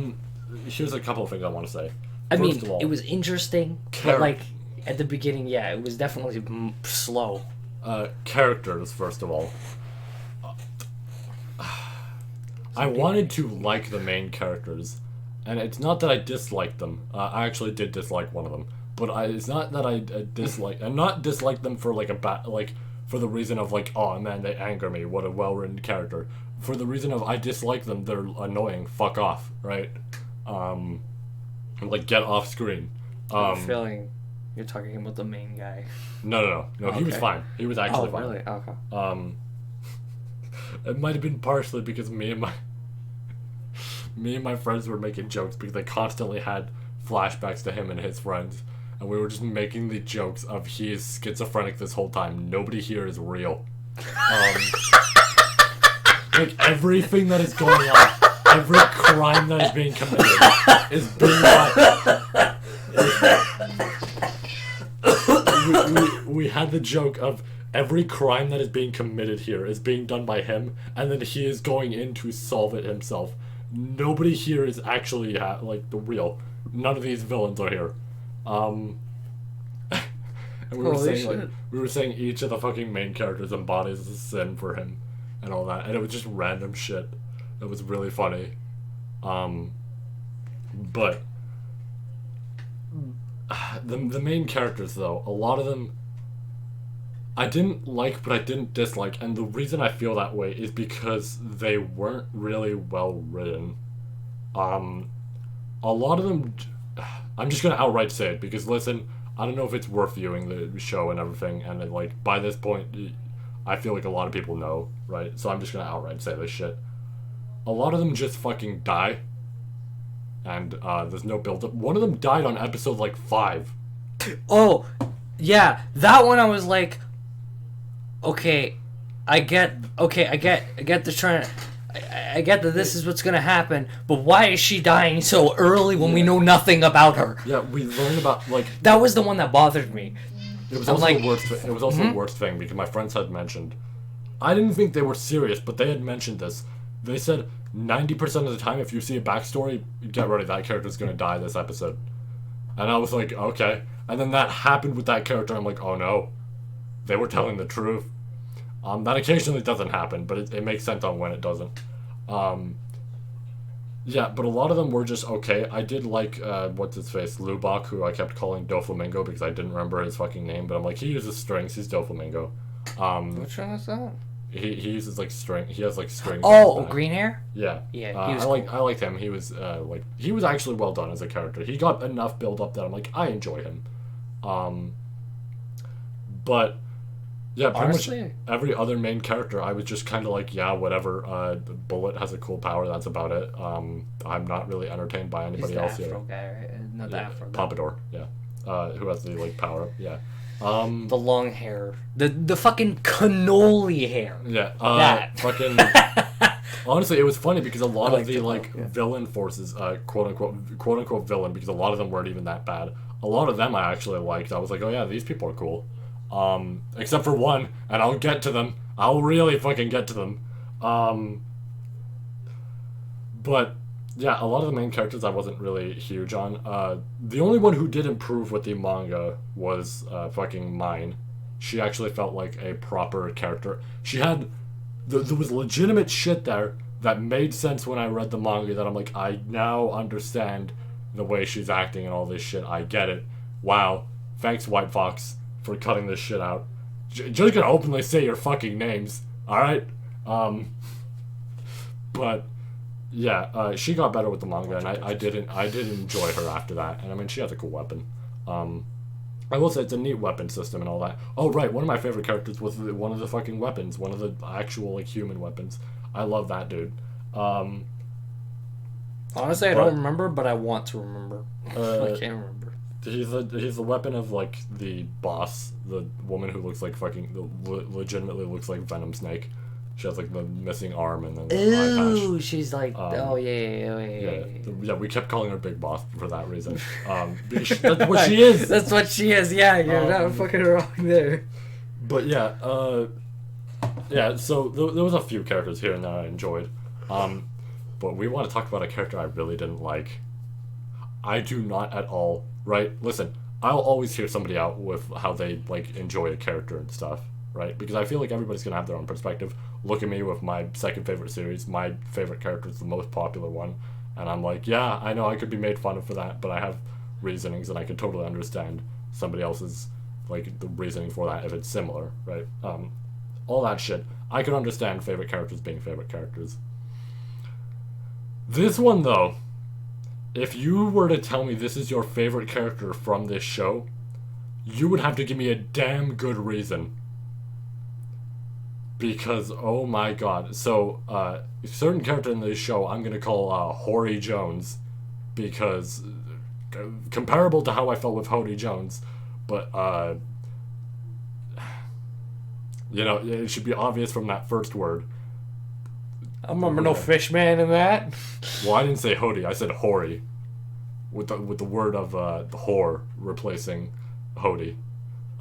here's a couple of things I want to say. I mean, it was interesting, but, like, at the beginning, yeah, it was definitely slow. Characters, first of all. I wanted to like the main characters, and it's not that I disliked them. I actually did dislike one of them, but it's not that I dislike. I'm not dislike them for like for the reason of like, oh man, they anger me. What a well-written character. For the reason of I dislike them. They're annoying. Fuck off, right? Like get off screen. I'm feeling you're talking about the main guy. No. Okay. He was fine. He was actually fine. Really? Okay. It might have been partially because me and my friends were making jokes because they constantly had flashbacks to him and his friends, and we were just making the jokes of he is schizophrenic this whole time. Nobody here is real. Like everything that is going on, every crime that is being committed is being we had the joke of every crime that is being committed here is being done by him, and then he is going in to solve it himself. Nobody here is actually like the real. None of these villains are here. And we were saying each of the fucking main characters embodies a sin for him, and all that, and it was just random shit. It was really funny. But the main characters though, a lot of them I didn't like, but I didn't dislike, and the reason I feel that way is because they weren't really well written. A lot of them, I'm just gonna outright say it, because listen, I don't know if it's worth viewing the show and everything, and then, like, by this point, I feel like a lot of people know, right? So I'm just gonna outright say this shit. A lot of them just fucking die, and there's no build-up. One of them died on episode, like, 5. Oh, yeah, that one I was like, okay, I get the trying. I get that this is what's gonna happen, but why is she dying so early when we know nothing about her? Yeah, we learned about like that was the one that bothered me. It was also the worst. It was also the worst thing because my friends had mentioned. I didn't think they were serious, but they had mentioned this. They said 90% of the time, if you see a backstory, get ready, that character's gonna die this episode. And I was like, okay. And then that happened with that character. I'm like, oh no, they were telling the truth. That occasionally doesn't happen, but it makes sense on when it doesn't. Yeah, but a lot of them were just okay. I did like, what's his face, Lubach, who I kept calling Doflamingo because I didn't remember his fucking name, but I'm like, he uses strings, he's Doflamingo. Which one is that? He uses like string. He has like strings. Oh, green hair. Yeah. Yeah. He was I liked him. He was he was actually well done as a character. He got enough build up that I'm like I enjoy him. But yeah, pretty honestly, much every other main character I was just kind of like yeah whatever. Bullet has a cool power. That's about it. I'm not really entertained by anybody else here. Guy, right? Not the Afro guy. Pompadour. Yeah. Who has the like power up? Yeah. The long hair, the fucking cannoli hair. Yeah, that fucking. Honestly, it was funny because a lot of the villain forces, quote unquote villain, because a lot of them weren't even that bad. A lot of them I actually liked. I was like, oh yeah, these people are cool. Except for one, and I'll get to them. I'll really fucking get to them. But yeah, a lot of the main characters I wasn't really huge on. The only one who did improve with the manga was fucking Mine. She actually felt like a proper character. She had... There was legitimate shit there that made sense when I read the manga, that I'm like, I now understand the way she's acting and all this shit. I get it. Wow. Thanks, White Fox, for cutting this shit out. Just gonna openly say your fucking names. Alright? But yeah, she got better with the manga, and I did enjoy her after that. And I mean, she has a cool weapon. I will say it's a neat weapon system and all that. Oh right, one of my favorite characters was one of the fucking weapons, one of the actual like human weapons. I love that dude. Honestly, I don't remember, but I want to remember. I can't remember. He's the weapon of like the boss, the woman who looks like legitimately looks like Venom Snake. She has like the missing arm and then the eye patch. She's like, yeah. We kept calling her Big Boss for that reason. That's what she is. That's what she is. Yeah, you're not fucking wrong there. But yeah, So there was a few characters here and there I enjoyed, but we want to talk about a character I really didn't like. I do not at all. Right? Listen, I'll always hear somebody out with how they like enjoy a character and stuff. Right? Because I feel like everybody's gonna have their own perspective. Look at me with my second favorite series. My favorite character is the most popular one, and I'm like, yeah, I know I could be made fun of for that, but I have reasonings, and I can totally understand somebody else's like the reasoning for that if it's similar, right? All that shit. I could understand favorite characters being favorite characters. This one though, if you were to tell me this is your favorite character from this show, you would have to give me a damn good reason. Because, oh my god. So, a certain character in this show I'm gonna call Hoary Jones. Because, comparable to how I felt with Hody Jones, but, it should be obvious from that first word. I remember no fish man in that. Well, I didn't say Hody, I said Hoary. With the word of the whore replacing Hody.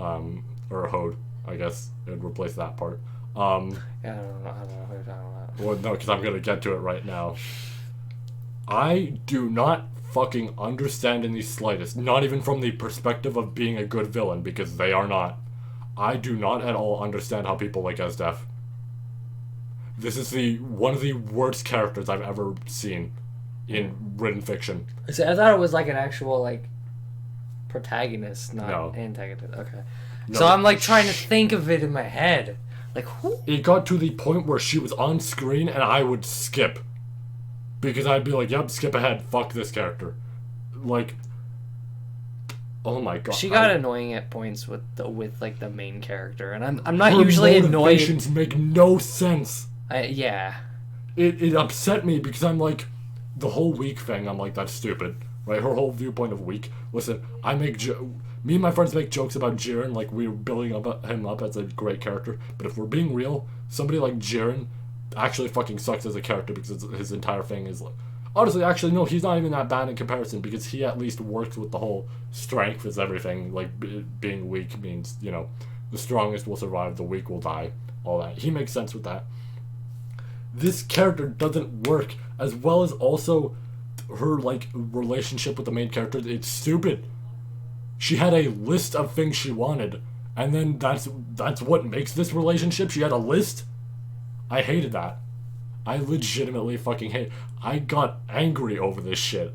Or Hode, I guess. It would replace that part. Yeah, I don't know who you're talking about. Well, no, because I'm going to get to it right now. I do not fucking understand in the slightest, not even from the perspective of being a good villain, because they are not. I do not at all understand how people like SDF. This is one of the worst characters I've ever seen in written fiction. See, I thought it was like an actual, like, protagonist, not No. antagonist. Okay. No. So I'm, like, trying to think of it in my head. Like, who? It got to the point where she was on screen and I would skip. Because I'd be like, yep, skip ahead. Fuck this character. Like, oh my god. She got annoying at points with the main character, and I'm not usually annoyed. Her motivations make no sense. Yeah. It upset me because I'm like, the whole weak thing, I'm like, that's stupid. Right? Her whole viewpoint of weak. Listen, me and my friends make jokes about Jiren, like we're building him up as a great character. But if we're being real, somebody like Jiren actually fucking sucks as a character because his entire thing is like... Honestly, actually, no, he's not even that bad in comparison because he at least works with the whole strength is everything. Like, being weak means, the strongest will survive, the weak will die. All that. He makes sense with that. This character doesn't work, as well as also her, like, relationship with the main character. It's stupid. She had a list of things she wanted, and then that's what makes this relationship. She had a list. I hated that. I legitimately fucking hate. I got angry over this shit.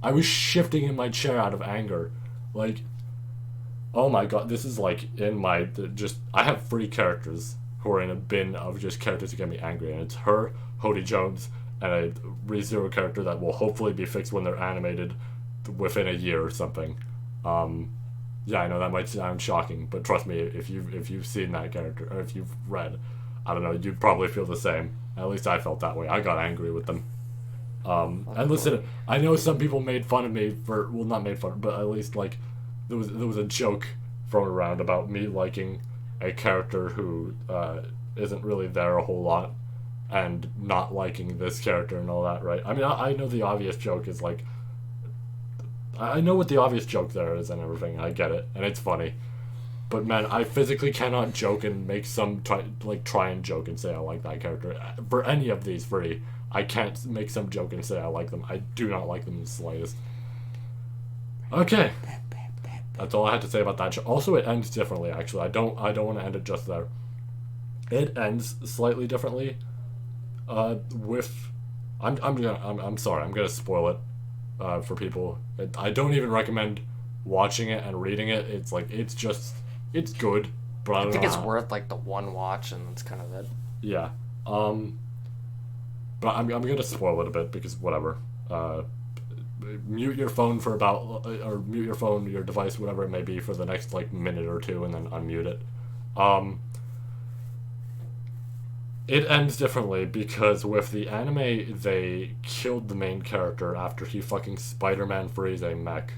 I was shifting in my chair out of anger. Like, oh my god, this is like in my I have 3 characters who are in a bin of just characters who get me angry, and it's her, Hody Jones, and a ReZero character that will hopefully be fixed when they're animated within a year or something. Yeah, I know that might sound shocking, but trust me, if you've seen that character, or if you've read, I don't know, you'd probably feel the same. At least I felt that way. I got angry with them. And listen, I know some people made fun of me for, well, not made fun, but at least, like, there was a joke thrown around about me liking a character who isn't really there a whole lot, and not liking this character and all that, right? I mean, I know the obvious joke is, like, I know what the obvious joke there is and everything, I get it, and it's funny. But man, I physically cannot joke and make try and joke and say I like that character. For any of these 3, I can't make some joke and say I like them. I do not like them in the slightest. Okay. That's all I had to say about that show. Also, it ends differently, actually. I don't want to end it just there. It ends slightly differently. I'm sorry, I'm gonna spoil it for people. I don't even recommend watching it and reading it. It's like it's good, but I don't think know it's how. worth like the one watch, and that's kind of it. Yeah. But I'm gonna spoil it a bit because whatever. Mute your phone for about or mute your phone, your device, whatever it may be, for the next like minute or two, and then unmute it. It ends differently because with the anime, they killed the main character after he fucking Spider-Man frees a mech.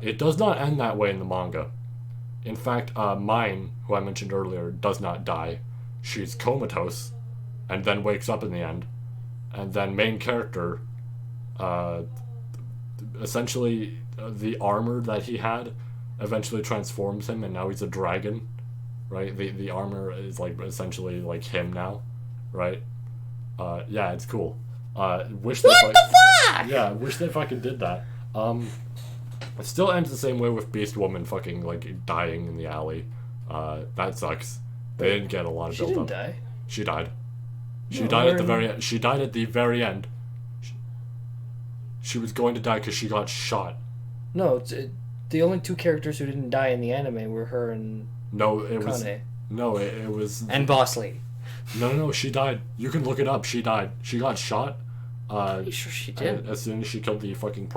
It does not end that way in the manga. In fact, Mine, who I mentioned earlier, does not die. She's comatose, and then wakes up in the end. And then main character, essentially, the armor that he had eventually transforms him, and now he's a dragon. Right, the armor is like essentially like him now, right? Yeah, it's cool. Wish What the fuck? Yeah, wish they fucking did that. It still ends the same way with Beast Woman fucking like dying in the alley. That sucks. They didn't get a lot of She build didn't up. die. She died. She No, died at the where- very end. She died at the very end. She was going to die because she got shot. No, the only two characters who didn't die in the anime were her and No, it was Kane. no, it was And Boss Lady. no. She died. You can look it up. She died. She got shot. Are you sure she did? As soon as she killed the fucking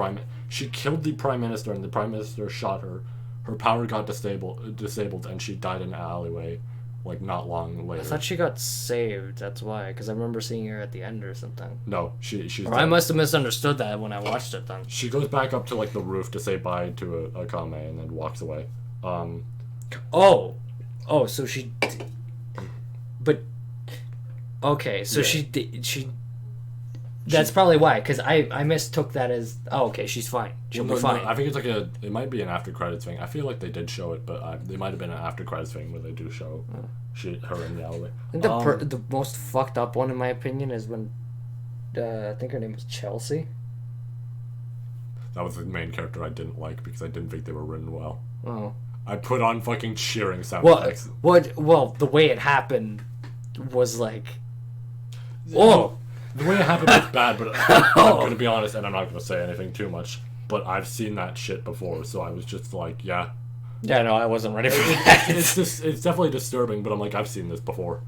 she killed the prime minister, and the prime minister shot her. Her power got disabled, and she died in an alleyway, like not long later. I thought she got saved. That's why, because I remember seeing her at the end or something. No, she's. Or I must have misunderstood that when I watched it then. She goes back up to like the roof to say bye to a Kame, and then walks away. Oh, so she. But. Okay, so Yeah. she. That's probably why, because I mistook that as okay, she's fine. She'll be fine. I think it's like it might be an after credits thing. I feel like they did show it, but it might have been an after credits thing where they do show her in the alleyway. I think the most fucked up one in my opinion is when I think her name was Chelsea. That was the main character I didn't like because I didn't think they were written well. Oh. I put on fucking cheering sound Well, effects. well, the way it happened was like, oh, The way it happened was bad, but I'm gonna be honest, and I'm not gonna say anything too much. But I've seen that shit before, so I was just like, yeah. yeah, no, I wasn't ready for that. It's definitely disturbing, but I'm like, I've seen this before.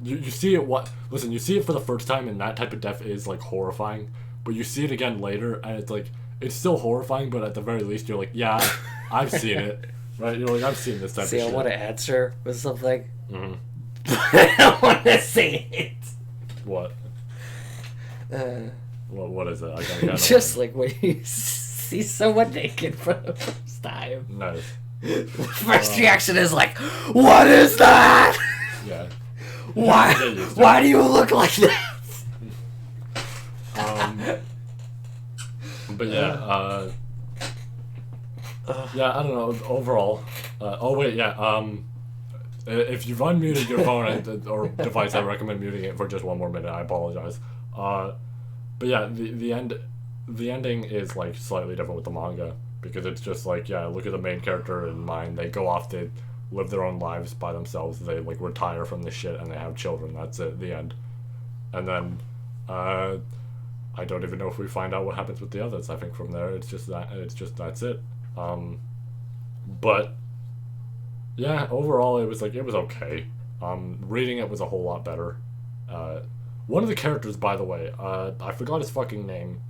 You see it listen, you see it for the first time, and that type of death is like horrifying. But you see it again later, and it's like it's still horrifying, but at the very least, you're like, yeah, I've seen it, right? You're like, I've seen this type See, of I shit. want to answer with something. Mhm. I don't want to say it. What? What is it? I gotta Just like when you see someone naked for the first time. Nice. The first reaction is like, what is that? Yeah. Why? Get used to it. Why do you look like that? But yeah, yeah, I don't know. Overall, oh wait, yeah. If you've unmuted your phone or device, I recommend muting it for just one more minute. I apologize. But yeah, the ending is like slightly different with the manga because it's just like, yeah, look at the main character in Mine. They go off, they live their own lives by themselves. They like retire from this shit and they have children. That's it. The end. And then, I don't even know if we find out what happens with the others. I think from there it's just that's it. But yeah, overall it was okay. Reading it was a whole lot better. One of the characters, by the way, I forgot his fucking name,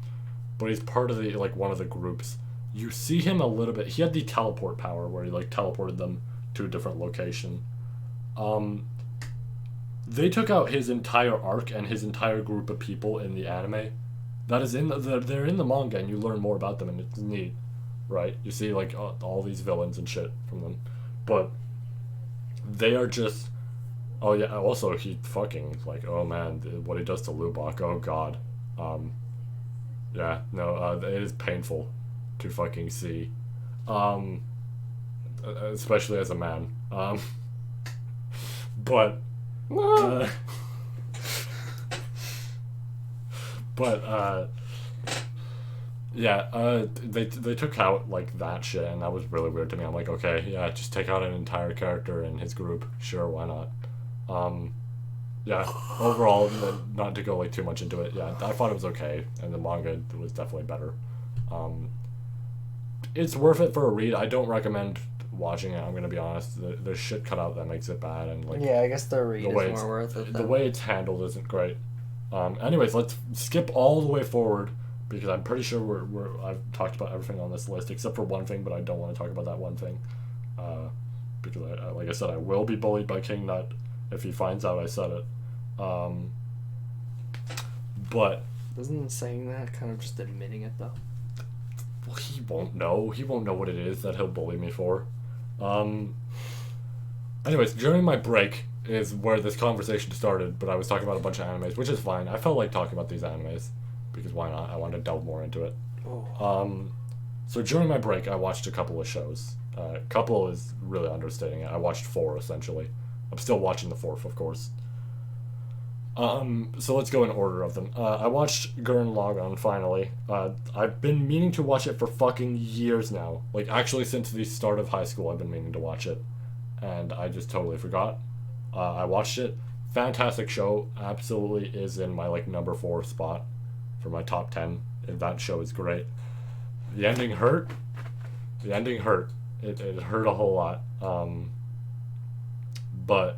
but he's part of the like one of the groups. You see him a little bit. He had the teleport power where he like teleported them to a different location. They took out his entire arc and his entire group of people in the anime. That is they're in the manga, and you learn more about them, and it's neat, right? You see like all these villains and shit from them, but they are just. Oh yeah. Also, he fucking like. Oh man, what he does to Lubach. Oh god. Yeah. No. It is painful to fucking see. Especially as a man. But. Yeah, they took out like that shit, and that was really weird to me. I'm like, okay, yeah, just take out an entire character in his group, sure, why not? yeah, overall, not to go like too much into it, yeah, I thought it was okay, and the manga was definitely better. Um, it's worth it for a read. I don't recommend watching it. I'm gonna be honest. There's shit cut out that makes it bad, and like Yeah, I guess the read the is way more worth it. the way it's handled isn't great. Anyways, let's skip all the way forward because I'm pretty sure I've talked about everything on this list except for one thing, but I don't want to talk about that one thing. Because like I said, I will be bullied by King Nut if he finds out I said it. But Isn't saying that kind of just admitting it though? well, he won't know. He won't know what it is that he'll bully me for. Anyways, during my break is where this conversation started, but I was talking about a bunch of animes, which is fine. I felt like talking about these animes because why not? I wanted to delve more into it. Oh. So during my break, I watched a couple of shows. Couple is really understating it. I watched 4 essentially. I'm still watching the 4th, of course. So let's go in order of them. I watched Gurren Lagann finally. I've been meaning to watch it for fucking years now. Like, actually, since the start of high school, I've been meaning to watch it. And I just totally forgot. I watched it. Fantastic show. Absolutely is in my, like, number 4 spot for my top 10. That show is great. The ending hurt. It hurt a whole lot. But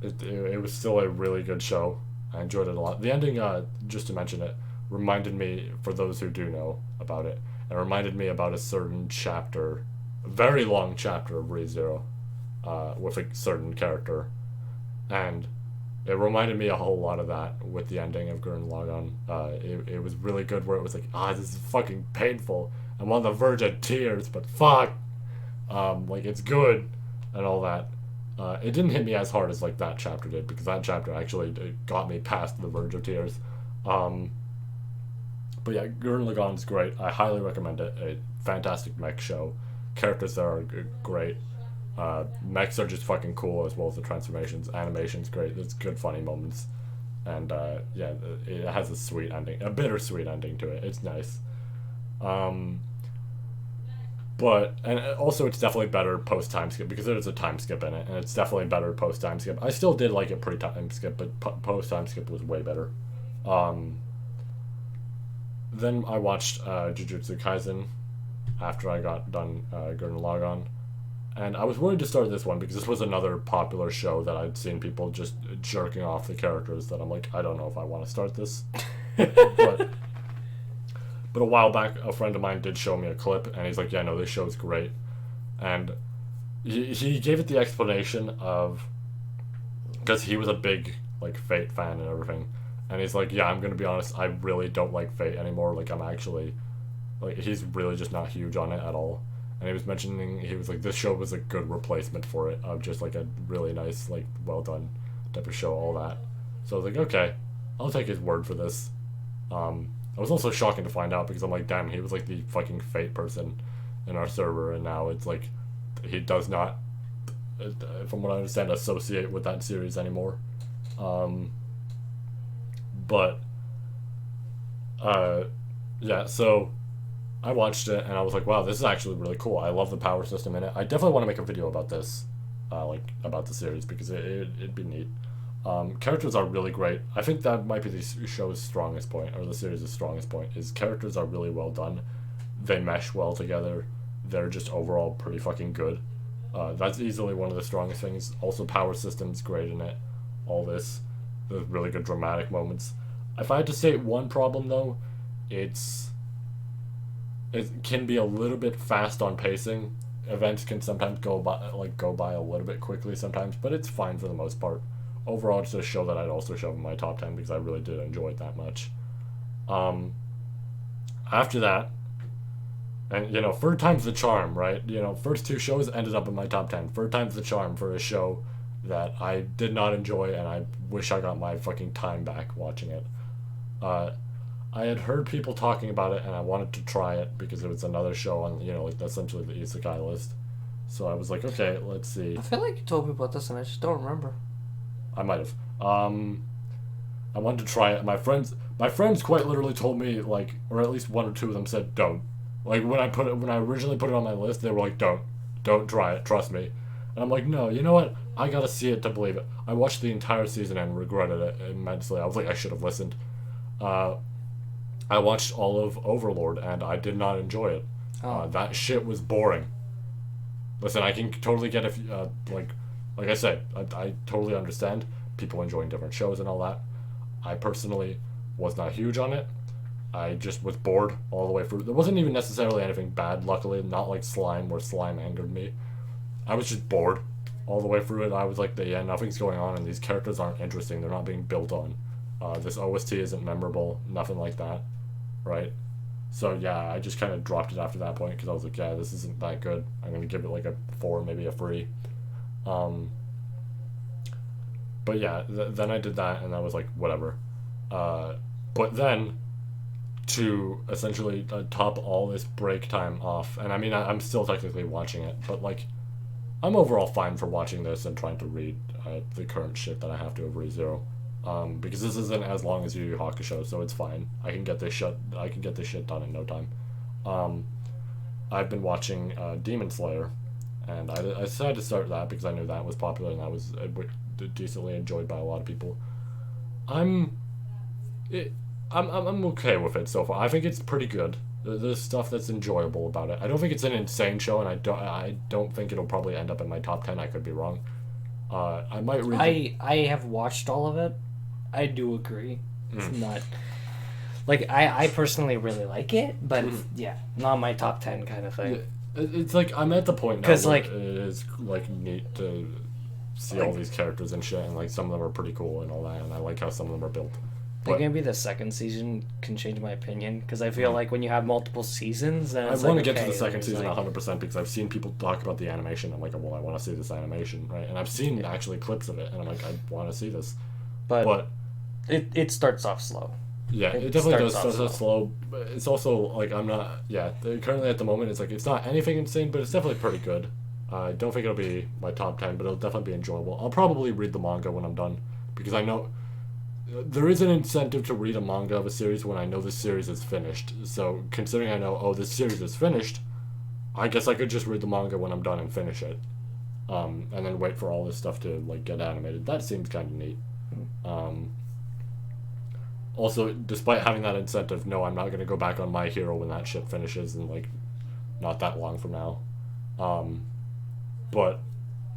it was still a really good show. I enjoyed it a lot. The ending, just to mention it, reminded me, for those who do know about it, it reminded me about a certain chapter, a very long chapter of ReZero, with a certain character. And it reminded me a whole lot of that with the ending of Gurren Lagann. It was really good where it was like, this is fucking painful. I'm on the verge of tears, but fuck! Like, it's good, and all that. It didn't hit me as hard as, like, that chapter did, because that chapter actually got me past the verge of tears. But yeah, Gurren Lagann's great. I highly recommend it. A fantastic mech show. Characters there are great. Mechs are just fucking cool, as well as the transformations. Animation's great. There's good funny moments. And, yeah, it has a sweet ending. A bittersweet ending to it. It's nice. But, and also it's definitely better post-time skip, because there's a time skip in it, and it's definitely better post-time skip. I still did like it pre-time skip, but post-time skip was way better. Then I watched Jujutsu Kaisen after I got done Gurren Lagann. And I was worried to start this one because this was another popular show that I'd seen people just jerking off the characters that I'm like, I don't know if I want to start this. But a while back, a friend of mine did show me a clip, and he's like, yeah, no, this show's great. And he gave it the explanation of, because he was a big, like, Fate fan and everything. And he's like, yeah, I'm going to be honest, I really don't like Fate anymore. Like, I'm actually, like, he's really just not huge on it at all. And he was mentioning, he was like, this show was a good replacement for it, of just, like, a really nice, like, well done type of show, all that. So I was like, okay, I'll take his word for this. It was also shocking to find out, because I'm like, damn, he was like the fucking Fate person in our server, and now it's like, he does not, from what I understand, associate with that series anymore. Yeah, so I watched it, and I was like, wow, this is actually really cool. I love the power system in it. I definitely want to make a video about this, like, about the series, because it'd be neat. Characters are really great. I think that might be the show's strongest point, or the series' strongest point, is characters are really well done. They mesh well together. They're just overall pretty fucking good. That's easily one of the strongest things. Also, power system's great in it. All this. There's really good dramatic moments. If I had to state one problem, though, it can be a little bit fast on pacing. Events can sometimes go by a little bit quickly sometimes, but it's fine for the most part. Overall, it's a show that I'd also show in my top 10 because I really did enjoy it that much. After that, and, third time's the charm, right? First 2 shows ended up in my top 10. Third time's the charm for a show that I did not enjoy, and I wish I got my fucking time back watching it. I had heard people talking about it, and I wanted to try it because it was another show on, like, essentially the isekai list. So I was like, okay, let's see. I feel like you told me about this, and I just don't remember. I might have. I wanted to try it. My friends quite literally told me, like, or at least 1 or 2 of them said, don't. Like, when I originally put it on my list, they were like, don't try it, trust me. And I'm like, no, you know what? I gotta see it to believe it. I watched the entire season and regretted it immensely. I was like, I should have listened. I watched all of Overlord and I did not enjoy it. That shit was boring. Listen, I can totally get if like I said, I totally understand people enjoying different shows and all that. I personally was not huge on it. I just was bored all the way through. There wasn't even necessarily anything bad, luckily, not like Slime, where Slime angered me. I was just bored all the way through it. I was like, yeah, nothing's going on, and these characters aren't interesting. They're not being built on. This OST isn't memorable, nothing like that, right? So yeah, I just kind of dropped it after that point because I was like, yeah, this isn't that good. I'm gonna give it like a 4, maybe a 3. But yeah, then I did that, and I was like, whatever. But then, to essentially top all this break time off, and I mean, I'm still technically watching it, but like, I'm overall fine for watching this and trying to read the current shit that I have to of ReZero. Because this isn't as long as Yu Yu Hakusho, so it's fine. I can get this shit done in no time. I've been watching Demon Slayer, and I decided to start that because I knew that was popular and that was decently enjoyed by a lot of people. I'm okay with it so far. I think it's pretty good. There's stuff that's enjoyable about it. I don't think it's an insane show, and I don't think it'll probably end up in my top 10. I could be wrong. I might read. I have watched all of it. I do agree. It's not like I personally really like it, but yeah, not my top 10 kind of thing. It's like I'm at the point now where like it is like neat to see all these characters and shit, and like some of them are pretty cool and all that, and I like how some of them are built. I think maybe the second season can change my opinion, because I feel like when you have multiple seasons, then I want to get to the second season 100% because I've seen people talk about the animation. I'm like, well, I want to see this animation, right? And I've seen actually clips of it, and I'm like, I want to see this. But it starts off slow. Yeah, it definitely does start off slow. But it's also like I'm not. Yeah, currently at the moment, it's like it's not anything insane, but it's definitely pretty good. I don't think it'll be my top 10, but it'll definitely be enjoyable. I'll probably read the manga when I'm done because I know. There is an incentive to read a manga of a series when I know the series is finished. So, considering I know, this series is finished, I guess I could just read the manga when I'm done and finish it. And then wait for all this stuff to, like, get animated. That seems kind of neat. Also, despite having that incentive, no, I'm not going to go back on My Hero when that shit finishes in, like, not that long from now. But,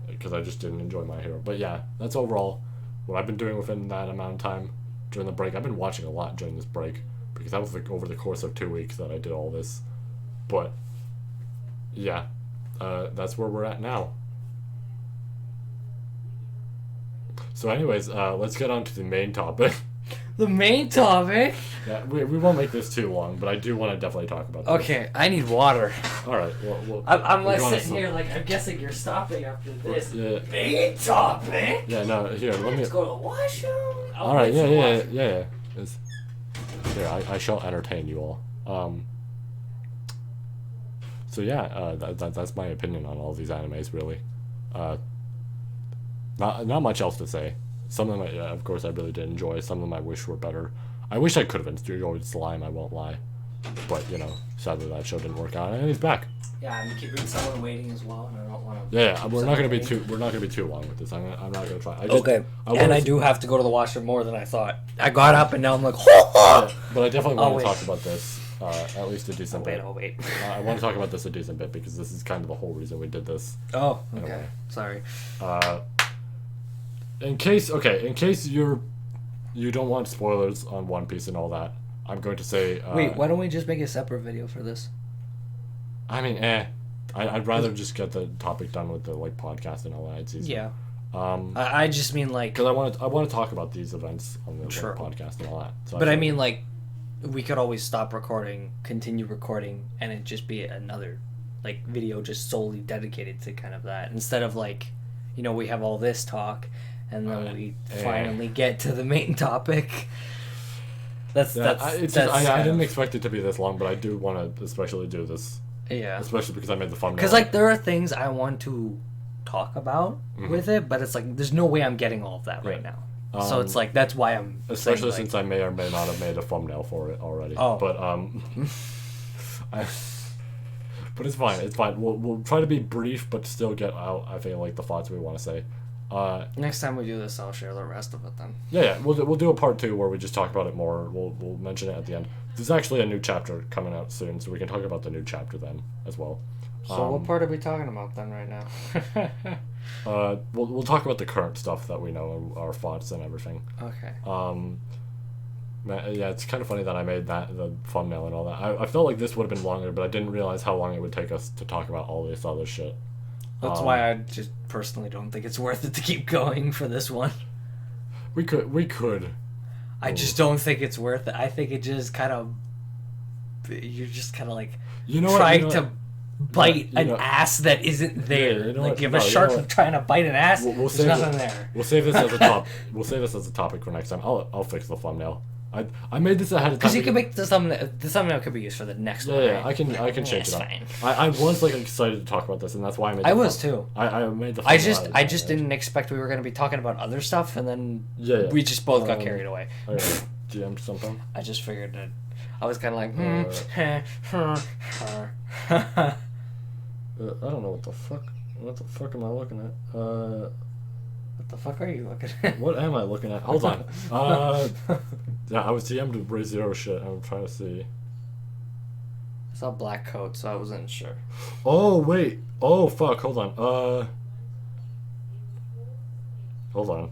because I just didn't enjoy My Hero. But yeah, that's overall what I've been doing within that amount of time during the break. I've been watching a lot during this break because that was like over the course of 2 weeks that I did all this. But yeah, that's where we're at now. So anyways, let's get on to the main topic. The main topic? Yeah, we won't make this too long, but I do want to definitely talk about this. Okay, I need water. Alright, well I'm like sitting here like, I'm guessing you're stopping after this. Yeah. Main topic? Yeah, no, here, let me... Let's go to the washroom. Alright, yeah. Here, I shall entertain you all. So yeah, that's my opinion on all these animes, really. Not much else to say. Some of them, of course, I really did enjoy. Some of them I wish were better. I wish I could have enjoyed Slime, I won't lie. But, sadly that show didn't work out, and he's back. Yeah, I'm keeping someone waiting as well, and I don't want to... Yeah, we're not gonna be too long with this. I'm not gonna try. I do have to go to the washroom more than I thought. I got up, and now I'm like, yeah, but I definitely want to talk about this, at least a decent bit. Wait. I want to talk about this a decent bit, because this is kind of the whole reason we did this. Oh, okay. Sorry. In case you don't want spoilers on One Piece and all that, I'm going to say... Wait, why don't we just make a separate video for this? I mean, I'd rather just get the topic done with the, like, podcast and all that. It's easier. Yeah. I just mean, like... Because I want to talk about these events on the podcast and all that. So but I mean, like, we could always stop recording, continue recording, and it just be another, like, video just solely dedicated to kind of that. Instead of, like, we have all this talk... And then we finally get to the main topic. I didn't expect it to be this long, but I do want to especially do this. Yeah. Especially because I made the thumbnail. Because, like, there are things I want to talk about with it, but it's like, there's no way I'm getting all of that right now. So it's like, that's why I'm especially since I may or may not have made a thumbnail for it already. Oh. But, But it's fine. It's fine. We'll try to be brief, but still get out, I think, like, the thoughts we want to say. Next time we do this, I'll share the rest of it then. Yeah. We'll do a part 2 where we just talk about it more. We'll mention it at the end. There's actually a new chapter coming out soon, so we can talk about the new chapter then as well. So what part are we talking about then right now? We'll talk about the current stuff that we know and our thoughts and everything. Okay. Yeah, it's kind of funny that I made the thumbnail and all that. I felt like this would have been longer, but I didn't realize how long it would take us to talk about all this other shit. That's why I just personally don't think it's worth it to keep going for this one. We could. I just don't think it's worth it. I think it just kind of... You're just kind of like... trying to bite an ass that isn't there. Yeah, like, you have a shark trying to bite an ass, there's nothing there. We'll save this as a top. We'll save this as a topic for next time. I'll fix the thumbnail. I made this ahead of time. Because you can make the thumbnail could be used for the next one. Yeah, right? I can change it up. Fine. I was like excited to talk about this, and that's why I made. I was too. I made the. I just didn't expect we were going to be talking about other stuff, and then we just both got carried away. DM'd something. I just figured that. I was kind of like. I don't know what the fuck. What the fuck am I looking at? What the fuck are you looking at? What am I looking at? Hold on. Yeah, I was DM'd to ReZero shit. I'm trying to see. I saw black coat, so I wasn't sure. Oh wait. Oh fuck. Hold on. Hold on.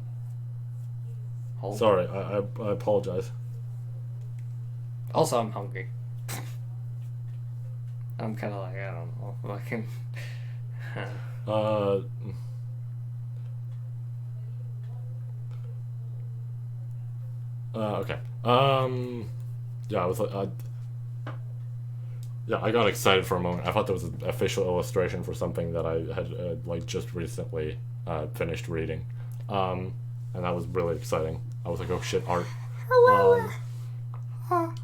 Sorry. I apologize. Also, I'm hungry. I'm kind of like, I don't know if I can. Okay. Yeah, I was yeah, I got excited for a moment. I thought there was an official illustration for something that I had like just recently finished reading, and that was really exciting. I was like, oh shit, art. Hello.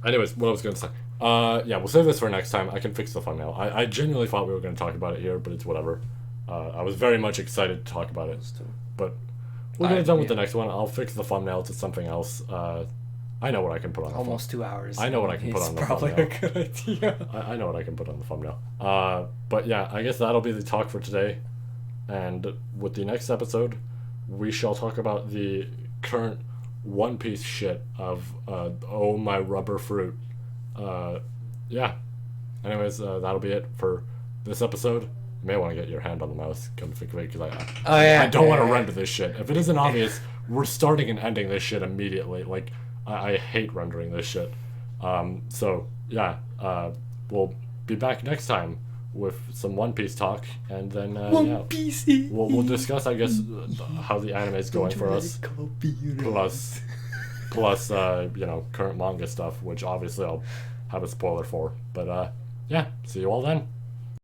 Anyways, what I was gonna say. Yeah, we'll save this for next time. I can fix the thumbnail. I genuinely thought we were going to talk about it here, but it's whatever. I was very much excited to talk about it, but we'll get it done with the next one. I'll fix the thumbnail to something else. I know what I can put on. Almost 2 hours. I know what I can put on the thumbnail. It's probably a good idea. I know what I can put on the thumbnail. But yeah, I guess that'll be the talk for today. And with the next episode, we shall talk about the current One Piece shit of Oh My Rubber Fruit. Yeah. Anyways, that'll be it for this episode. You may want to get your hand on the mouse, because I don't want to render this shit. If it isn't obvious, we're starting and ending this shit immediately. Like, I hate rendering this shit. So yeah, we'll be back next time with some One Piece talk, and then One Piece. We'll discuss, I guess, how the anime is going for us. Plus, you know, current manga stuff, which obviously I'll have a spoiler for. But yeah, see you all then.